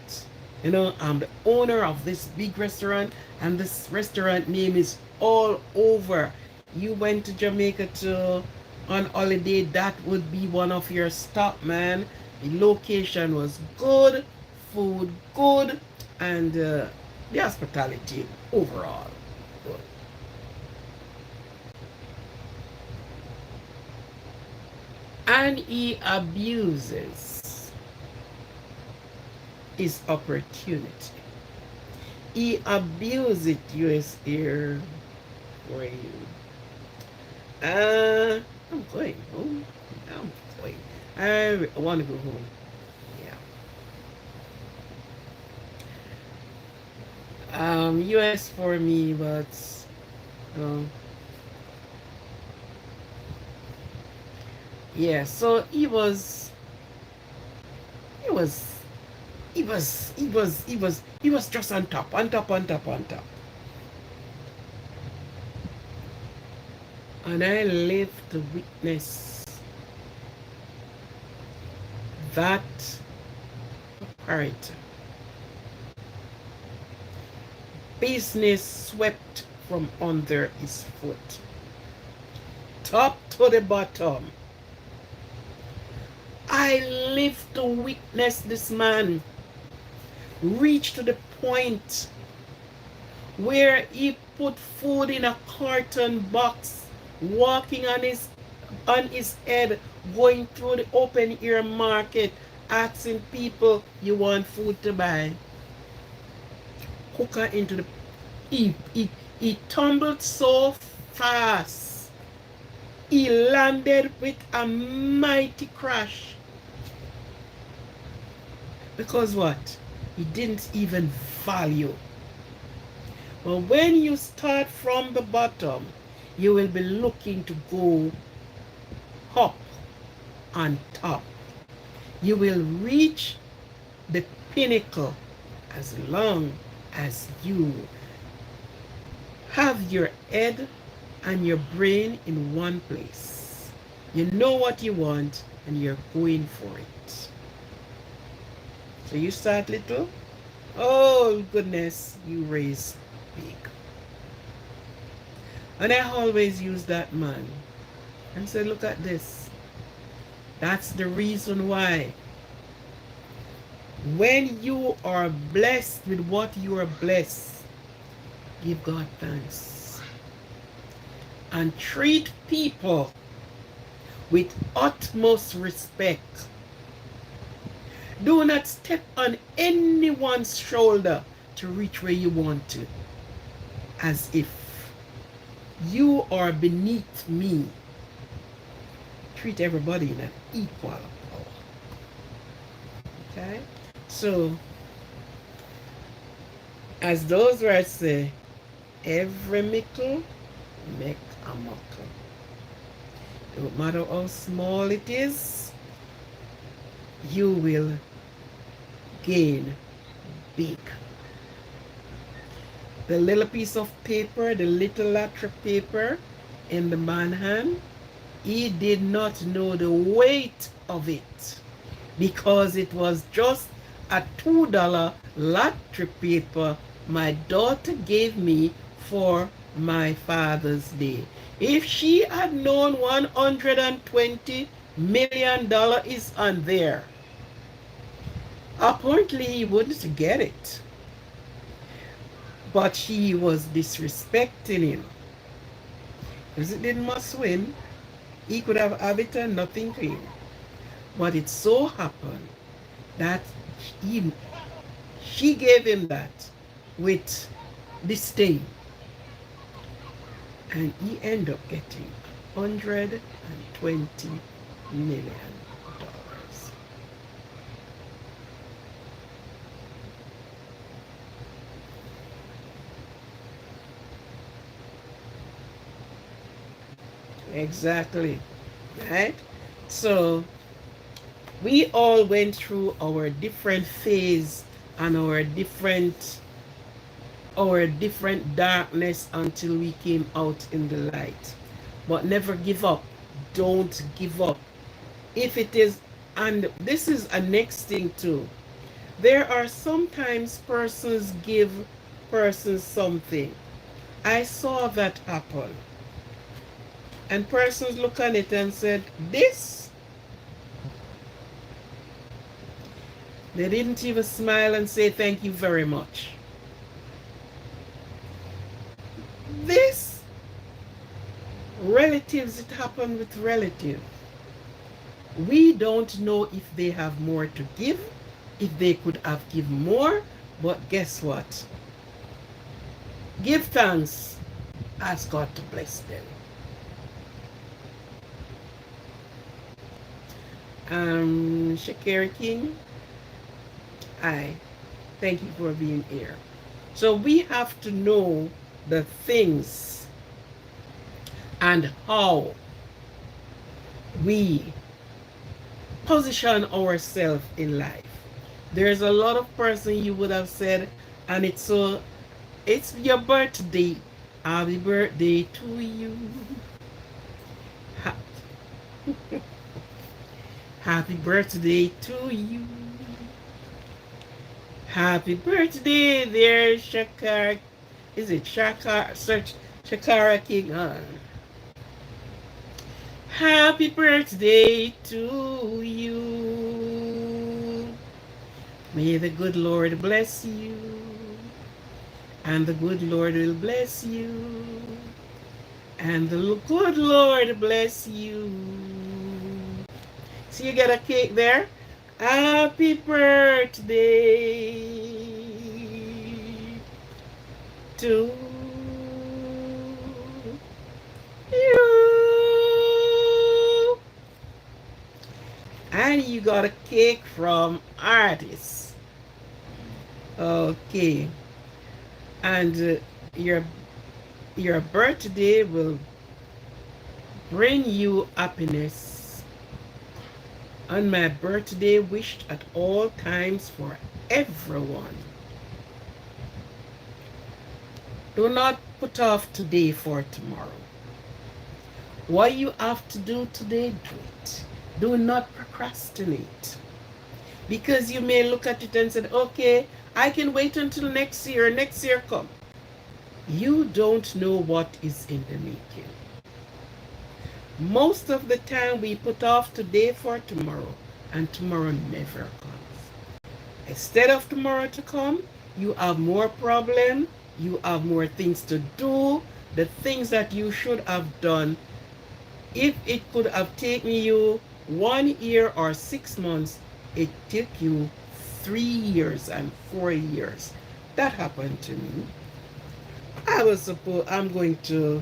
I'm the owner of this big restaurant, and this restaurant name is all over. You went to Jamaica on holiday, that would be one of your stop, man. The location was good, food good, and the hospitality overall good. And he abuses his opportunity. He abuses it, US here for you. I'm going home. I'm going. I want to go home. Yeah. US for me, but yeah. So he was just on top, on top, on top, on top. And I live to witness that part. Business swept from under his foot, top to the bottom. I live to witness this man reach to the point where he put food in a carton box, walking on his head, going through the open air market, asking people, you want food to buy? Hooker into the he tumbled so fast. He landed with a mighty crash. Because what? He didn't even value. But when you start from the bottom, you will be looking to go up on top. You will reach the pinnacle as long as you have your head and your brain in one place. You know what you want and you're going for it. So you start little, oh goodness, you raise big. And I always use that man and say, look at this. That's the reason why when you are blessed with what you are blessed, give God thanks and treat people with utmost respect. Do not step on anyone's shoulder to reach where you want to, as if you are beneath me. Treat everybody in an equal power. Okay? So, as those words say, every Mickle Mek a Muckle. Don't matter how small it is, you will gain big. The little piece of paper, the little letter paper in the man's hand, he did not know the weight of it because it was just a $2 lottery paper my daughter gave me for my Father's Day. If she had known $120 million is on there, apparently he wouldn't get it. But she was disrespecting him. Because it didn't must win. He could have it and nothing clean. But it so happened that he, she gave him that with disdain. And he ended up getting $120 million. Exactly. Right? So we all went through our different phase and our different darkness until we came out in the light. But never give up. Don't give up. If it is, and this is a next thing too. There are sometimes persons give persons something. I saw that happen. And persons look at it and said, this? They didn't even smile and say thank you very much. This? Relatives, it happened with relatives. We don't know if they have more to give, if they could have given more, but guess what? Give thanks. Ask God to bless them. Shakira King, I thank you for being here. So we have to know the things and how we position ourselves in life. There's a lot of person you would have said, and it's your birthday. Happy birthday to you. Happy birthday to you. Happy birthday, there, Shakara. Is it Shakara? Search Shakara King. Happy birthday to you. May the good Lord bless you. And the good Lord will bless you. And the good Lord bless you. See, you get a cake there? Happy birthday to you. And you got a cake from artists. Okay. And your birthday will bring you happiness. On my birthday, wished at all times for everyone. Do not put off today for tomorrow. What you have to do today, do it. Do not procrastinate. Because you may look at it and say, okay, I can wait until next year come. You don't know what is in the making. Most of the time we put off today for tomorrow, and tomorrow never comes. Instead of tomorrow to come, you have more problems, you have more things to do, the things that you should have done. If it could have taken you 1 year or 6 months, it took you 3 years and 4 years. That happened to me. I'm going to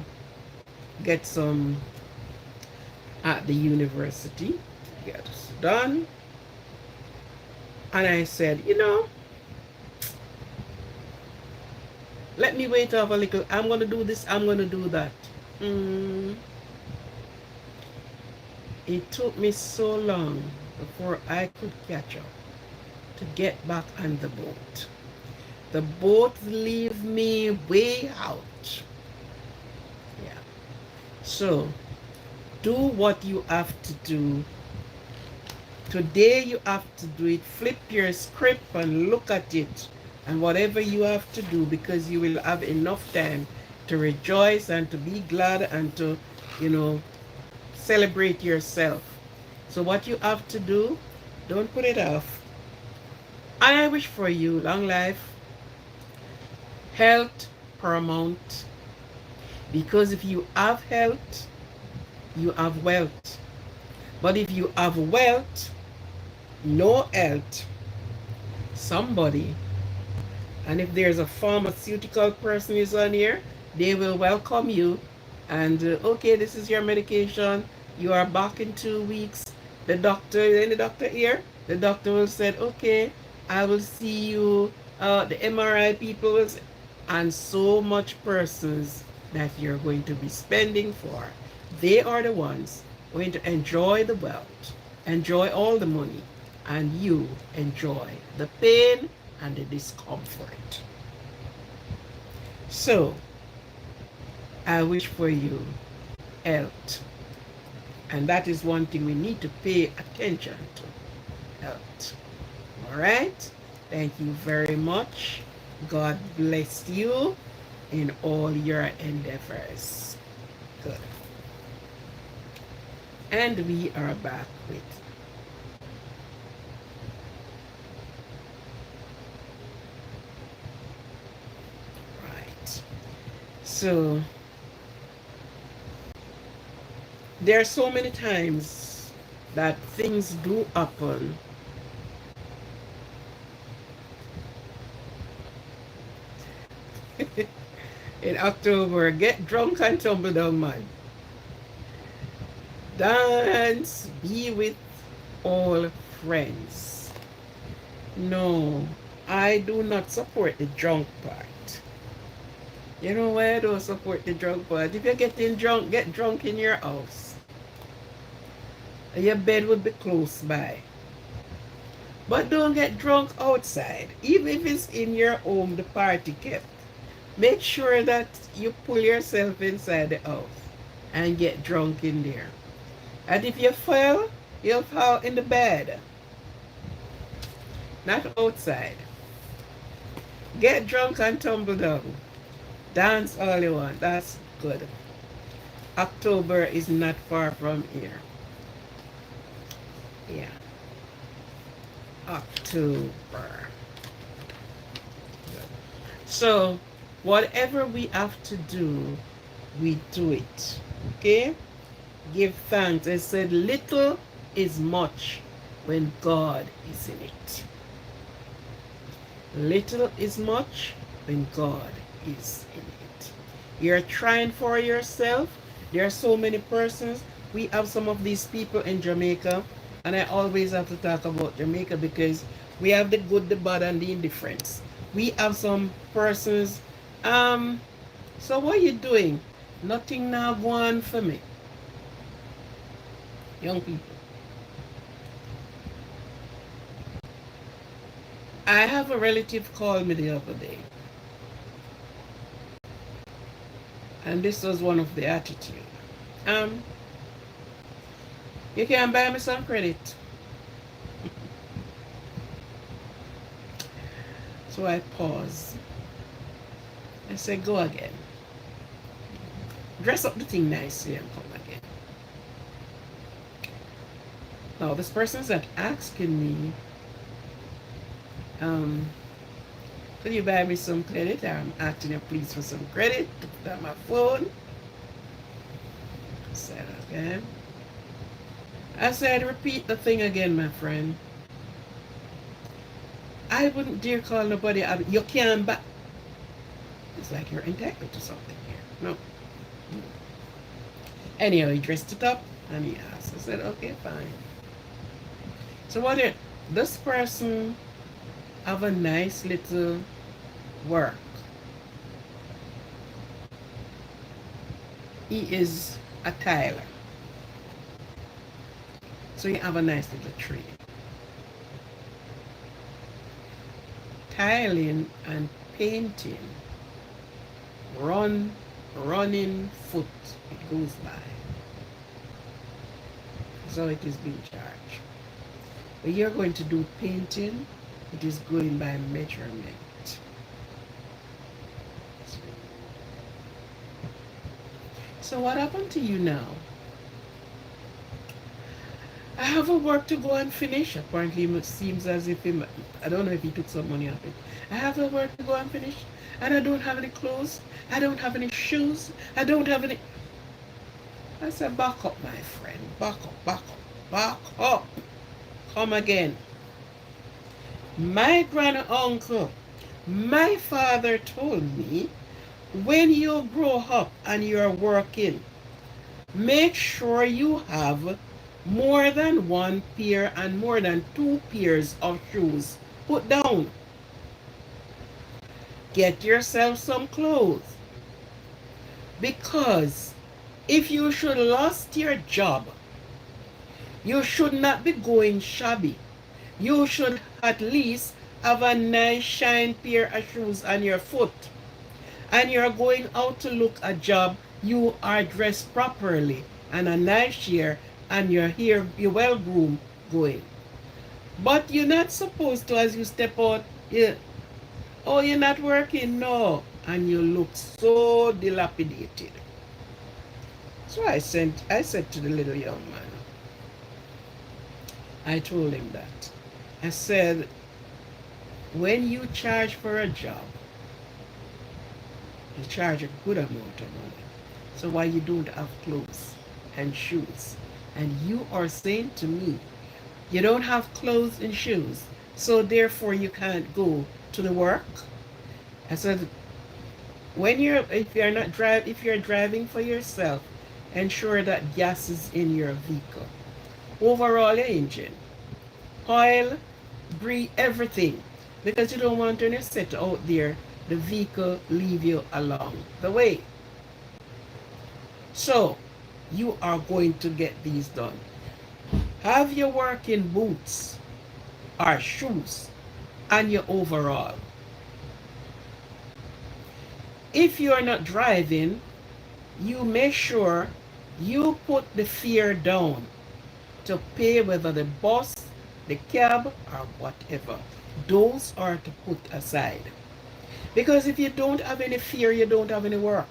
get some at the university, get done. And I said, let me wait off a little. I'm going to do this, I'm going to do that. It took me so long before I could catch up to get back on the boat. The boat leave me way out. Yeah. So, do what you have to do. Today you have to do it. Flip your script and look at it. And whatever you have to do, because you will have enough time to rejoice and to be glad and to, celebrate yourself. So what you have to do, don't put it off. And I wish for you long life, Health paramount. Because if you have health, you have wealth. But if you have wealth, no health, somebody, and if there's a pharmaceutical person is on here, they will welcome you. And okay, this is your medication. You are back in 2 weeks. The doctor, then the doctor here, the doctor will say, okay, I will see you. The MRI people will say, and so much persons that you're going to be spending for. They are the ones going to enjoy the wealth, enjoy all the money, and you enjoy the pain and the discomfort. So, I wish for you health. And that is one thing we need to pay attention to, health. All right? Thank you very much. God bless you in all your endeavors. Good. And we are back with right. So there are so many times that things do happen in October. Get drunk and tumble down, man. Dance, be with all friends. No, I do not support the drunk part. You know why I don't support the drunk part? If you're getting drunk, get drunk in your house. Your bed would be close by. But don't get drunk outside. Even if it's in your home, the party kept. Make sure that you pull yourself inside the house and get drunk in there. And if you fall, you'll fall in the bed, not outside. Get drunk and tumble down. Dance all you want. That's good. October is not far from here. Yeah. October. So, whatever we have to do, we do it. Okay? Give thanks. I said, little is much when God is in it. Little is much when God is in it. You're trying for yourself. There are so many persons. We have some of these people in Jamaica, and I always have to talk about Jamaica because we have the good, the bad, and the indifference. We have some persons. So what are you doing? Nothing now going for me. Young people. I have a relative called me the other day. And this was one of the attitude. You can buy me some credit. So I paused. I said, go again. Dress up the thing nicely and come again. Now this person's not asking me, could you buy me some credit? I'm asking you please for some credit to put on my phone. I said, okay. I said, repeat the thing again, my friend. I wouldn't dare call nobody out. You can't buy. It's like you're entitled to something here. No. Anyhow, he dressed it up and he asked. I said, okay, fine. So what did this person have a nice little work? He is a tiler. So you have a nice little tree. Tiling and painting, running foot, it goes by. So it is being charged. When you're going to do painting, it is going by measurement. So what happened to you now? I have a work to go and finish. Apparently, it seems as if him, I don't know if he took some money off it. I have a work to go and finish, and I don't have any clothes. I don't have any shoes. I don't have any. I said, back up, my friend. Back up, back up, back up. Come again. My grand uncle, my father told me, when you grow up and you're working, make sure you have more than one pair and more than two pairs of shoes. Put down. Get yourself some clothes. Because if you should lost your job, you should not be going shabby. You should at least have a nice shine pair of shoes on your foot. And you're going out to look a job, you are dressed properly and a nice chair and your hair, you're well groomed going. But you're not supposed to, as you step out, oh, you're not working? No. And you look so dilapidated. So I said to the little young man, I told him that. I said, when you charge for a job, you charge a good amount of money. So why you don't have clothes and shoes? And you are saying to me, you don't have clothes and shoes, so therefore you can't go to the work? I said, if you're driving for yourself, ensure that gas is in your vehicle. Overall your engine, oil, breathe, everything. Because you don't want when you set out there, the vehicle leave you along the way. So, you are going to get these done. Have your working boots or shoes and your overall. If you are not driving, you make sure you put the fare down to pay whether the bus, the cab, or whatever. Those are to put aside. Because if you don't have any fare, you don't have any work.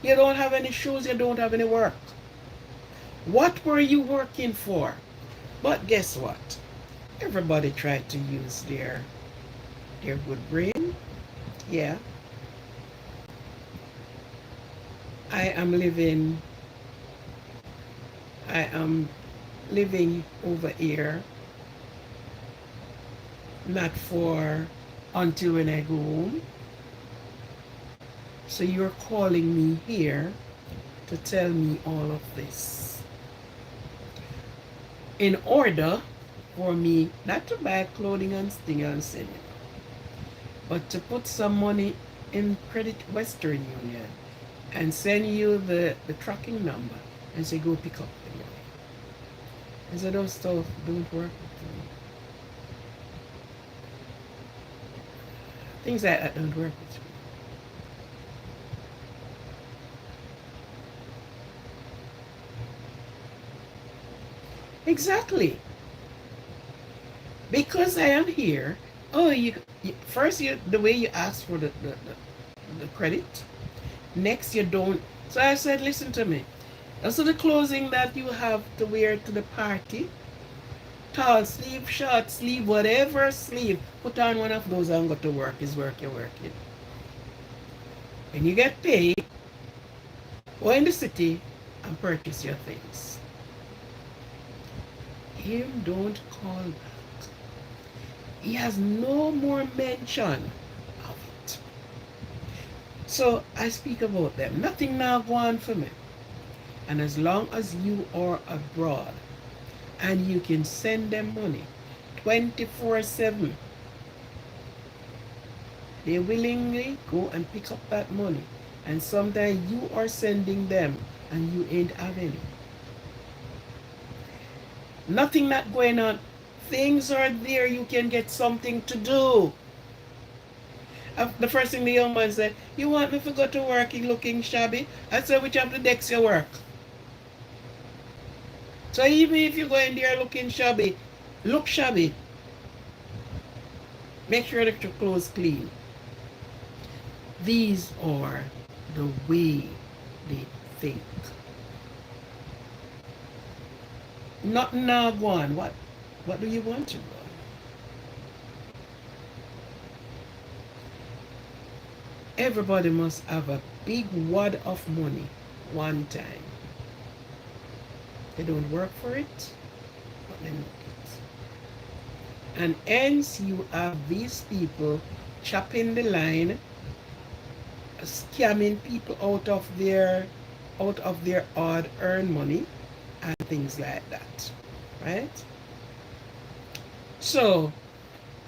You don't have any shoes, you don't have any work. What were you working for? But guess what? Everybody tried to use their good brain. Yeah. I am living over here, not for until when I go home. So you're calling me here to tell me all of this in order for me not to buy clothing and thing and send it, but to put some money in Credit Western Union and send you the tracking number and say go pick up the money. And so those stuff don't work with me. Things like that don't work with me. Exactly. Because I am here. Oh, first the way you ask for the credit. Next you don't. So I said, listen to me. Also the clothing that you have to wear to the party, tall sleeve, short sleeve, whatever sleeve, put on one of those and go to work is work you're working. When you get paid, go in the city and purchase your things. Him don't call back. He has no more mention of it. So I speak about them. Nothing now go on for me. And as long as you are abroad and you can send them money 24/7, they willingly go and pick up that money. And sometimes you are sending them and you ain't have any. Nothing not going on. Things are there. You can get something to do. The first thing the young man said, you want me to go to work looking shabby? I said, which of the decks you work? So even if you go in there looking shabby, look shabby. Make sure that your clothes clean. These are the way they think. Nothing now go on. What do you want to go? Everybody must have a big wad of money one time. They don't work for it, but they make it. And hence you have these people chopping the line, scamming people out of their hard earned money and things like that. Right? So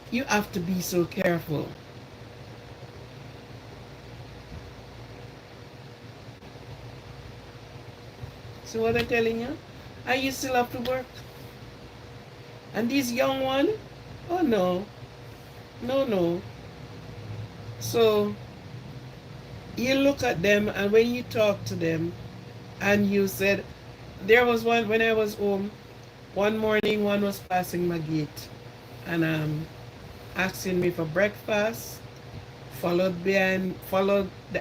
you have to be so careful. So what I'm telling you, and you still have to work. And these young one, oh no, no. So you look at them, and when you talk to them, and you said, there was one when I was home, one morning one was passing my gate, and asking me for breakfast, followed the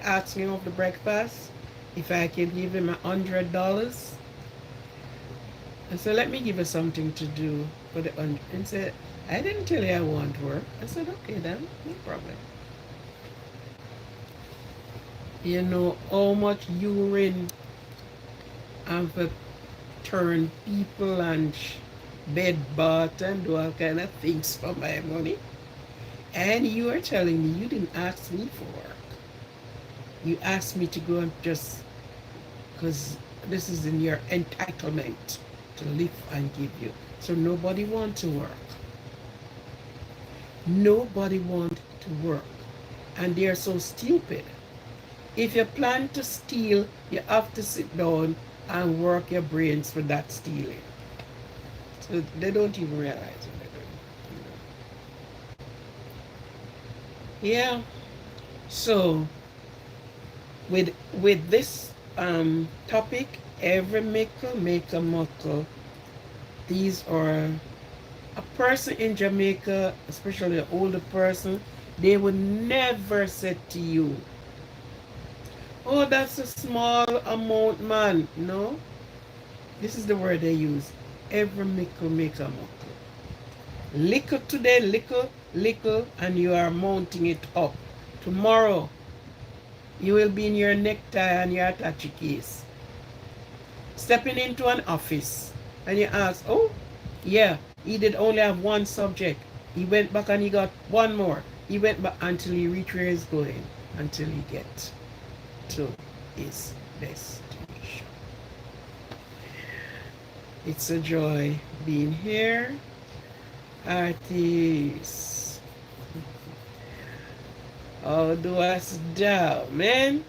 asking of the breakfast, if I could give him $100. I said, let me give you something to do for the 100. And said, I didn't tell you I want work. I said, okay then, no problem. You know how much urine I've turned people and bed bath and do all kind of things for my money. And you are telling me you didn't ask me for work. You asked me to go and just, because this is in your entitlement to live and give you. So nobody wants to work. Nobody wants to work. And they're so stupid. If you plan to steal, you have to sit down and work your brains for that stealing. So they don't even realize what they're doing. Yeah. So with this topic, every Mickle make a Muckle. These are a person in Jamaica, especially an older person, they would never say to you, oh, that's a small amount, man. No, this is the word they use. Every Mickle make a Muckle. Little today, little, and you are mounting it up. Tomorrow, you will be in your necktie and your attache case. Stepping into an office, and you ask, oh, yeah, he did only have one subject. He went back and he got one more. He went back until he reached where he's going, until he gets to his destination. It's a joy being here. Artists. Oh, do us down, man.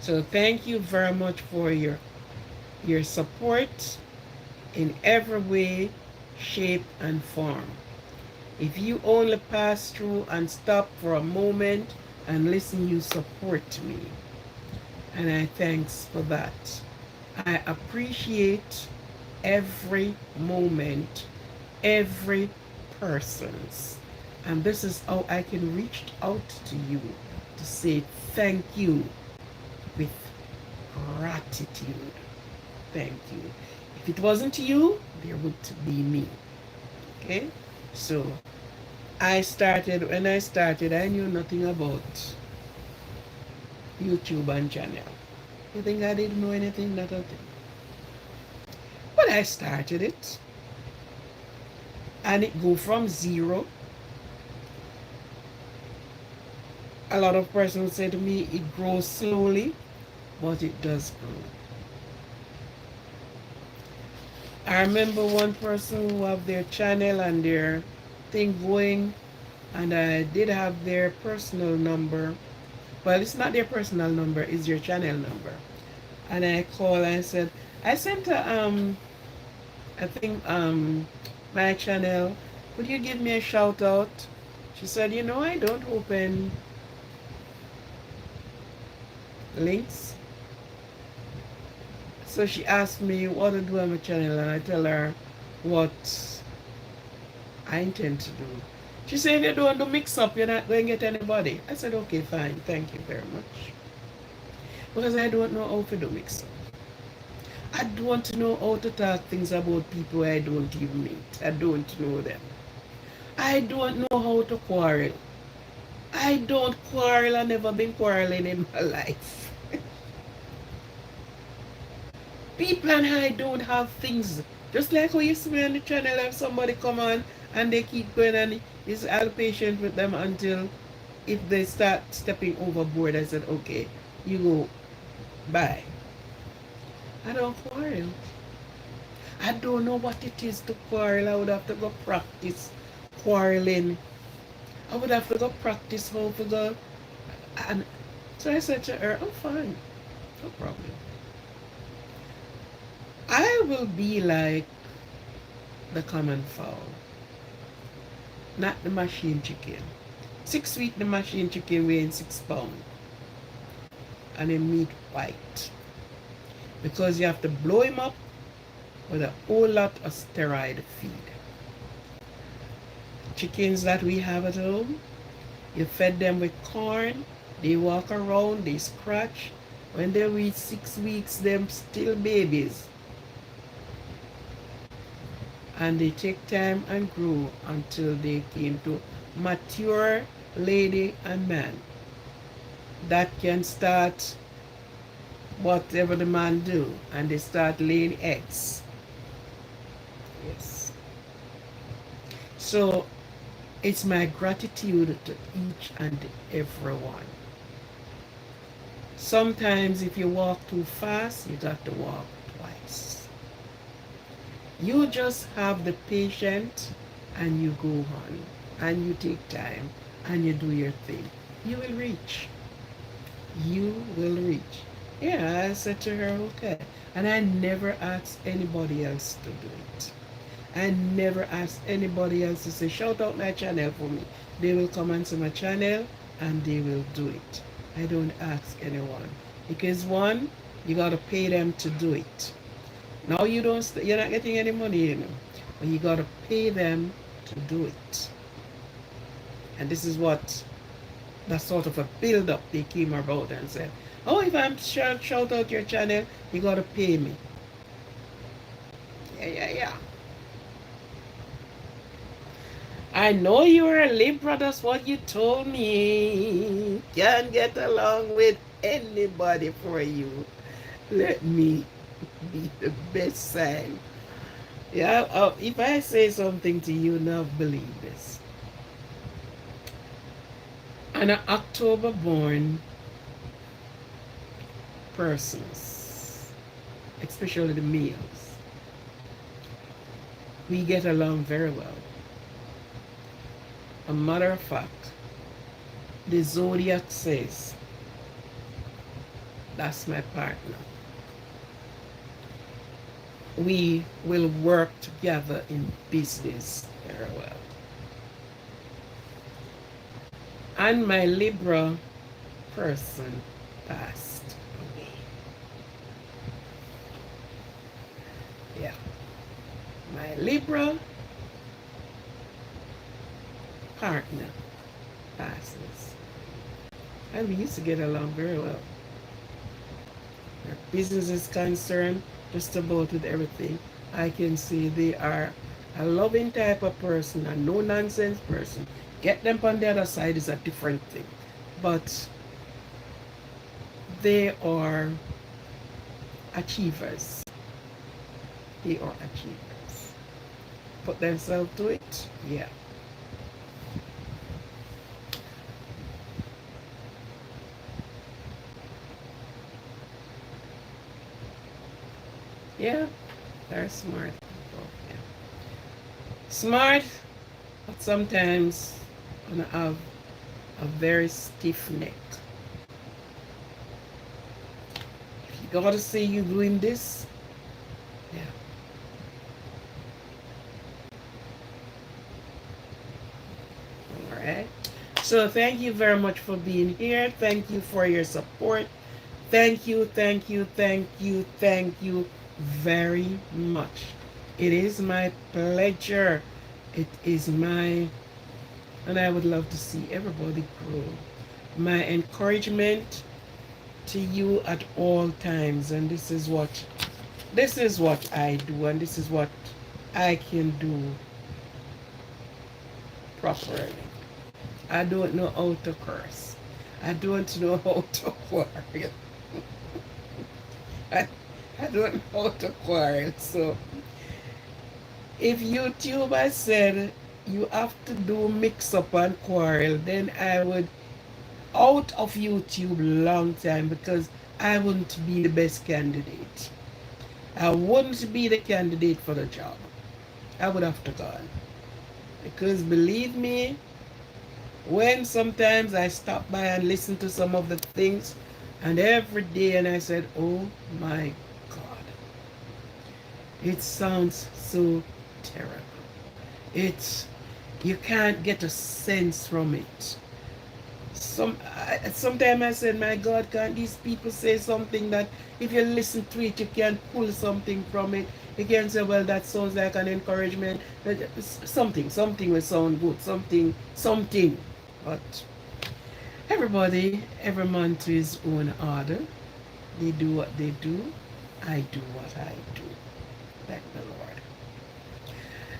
So thank you very much for your support in every way, shape, and form. If you only pass through and stop for a moment and listen, you support me. And I thanks for that. I appreciate every moment, every person's. And this is how I can reach out to you to say thank you with gratitude. Thank you. If it wasn't you, there would be me. Okay? So when I started, I knew nothing about YouTube and channel. You think I didn't know anything? Not a thing. But I started it. And it go from zero. A lot of persons say to me, it grows slowly, but it does grow. I remember one person who have their channel and their thing going, and I did have their personal number. Well, it's not their personal number, it's your channel number. And I called and I said, I sent I think my channel, could you give me a shout out? She said, you know, I don't open links. So she asked me what to do on my channel, and I tell her what I intend to do. She said, if you don't do mix up, you're not going to get anybody. I said, okay, fine, thank you very much. Because I don't know how to do mix up. I don't know how to talk things about people I don't even meet. I don't know them. I don't know how to quarrel. I don't quarrel. I've never been quarreling in my life. People and I don't have things. Just like how you see me on the channel, if somebody come on and they keep going and is all patient with them until if they start stepping overboard, I said, okay, you go, bye. I don't quarrel. I don't know what it is to quarrel. I would have to go practice quarreling. I would have to go practice how to go. And so I said to her, oh, fine, no problem. I will be like the common fowl, not the machine chicken. 6 weeks, the machine chicken weighing 6 pounds, and the meat white. Because you have to blow him up with a whole lot of steroid feed. Chickens that we have at home, you fed them with corn, they walk around, they scratch. When they reach 6 weeks, them still babies. And they take time and grow until they came to mature lady and man that can start whatever the man do, and they start laying eggs. Yes. So it's my gratitude to each and every one. Sometimes if you walk too fast, you got to walk twice. You just have the patience and you go on and you take time and you do your thing. You will reach. You will reach. Yeah, I said to her, okay. And I never asked anybody else to do it. I never asked anybody else to say, shout out my channel for me. They will come onto my channel and they will do it. I don't ask anyone. Because one, you got to pay them to do it. Now you're not getting any money, but you got to pay them to do it. And this is what that sort of a build-up they came about and said, oh, if I'm shout out your channel, you got to pay me. Yeah. I know you're a Libra, that's what you told me. Can't get along with anybody for you. Let me be the best sign. Yeah, if I say something to you, now believe this. An October born persons, especially the males, we get along very well. A matter of fact, the zodiac says that's my partner. We will work together in business very well. And my Libra person passed away. Yeah. My Libra partner passes. And we used to get along very well. Where business is concerned, just about with everything, I can see they are a loving type of person, a no-nonsense person. Get them on the other side is a different thing. But they are achievers. They are achievers. Put themselves to it? Yeah. Yeah, they're smart people. Yeah. Smart, but sometimes gonna have a very stiff neck. If you gotta say you doing this, yeah. All right. So thank you very much for being here. Thank you for your support. Thank you very much. It is my pleasure. It is my, and I would love to see everybody grow. My encouragement to you at all times, and this is what This is what I do, and this is what I can do properly. I don't know how to curse. I don't know how to quarrel. I, I don't know how to quarrel. So if YouTube has said you have to do mix up and quarrel, then I would out of YouTube long time, because I wouldn't be the best candidate. I wouldn't be the candidate for the job. I would have to go on. Because believe me, when sometimes I stop by and listen to some of the things, and every day, and I said, oh my God, it sounds so terrible. It's, you can't get a sense from it. Sometimes I said, my God, can't these people say something that if you listen to it, you can pull something from it? You can say, well, that sounds like an encouragement. Something will sound good. Something. But everybody, every man to his own order. They do what they do. I do what I do. Thank the Lord.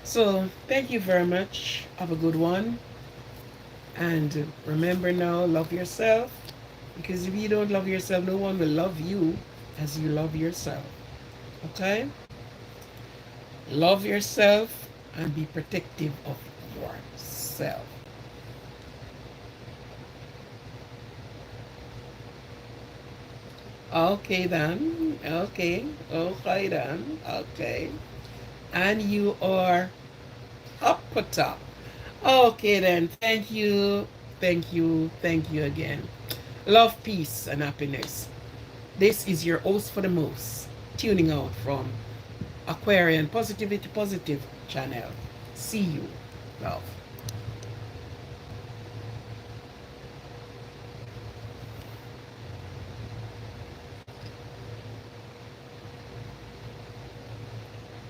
So, thank you very much. Have a good one. And remember now, love yourself. Because if you don't love yourself, no one will love you as you love yourself. Okay? Love yourself and be protective of yourself. Okay then. Okay. Okay then. Okay. And you are up top. Okay then. Thank you. Thank you. Thank you again. Love, peace, and happiness. This is your host for the most, tuning out from Aquarian Positivity Positive channel. See you. Love.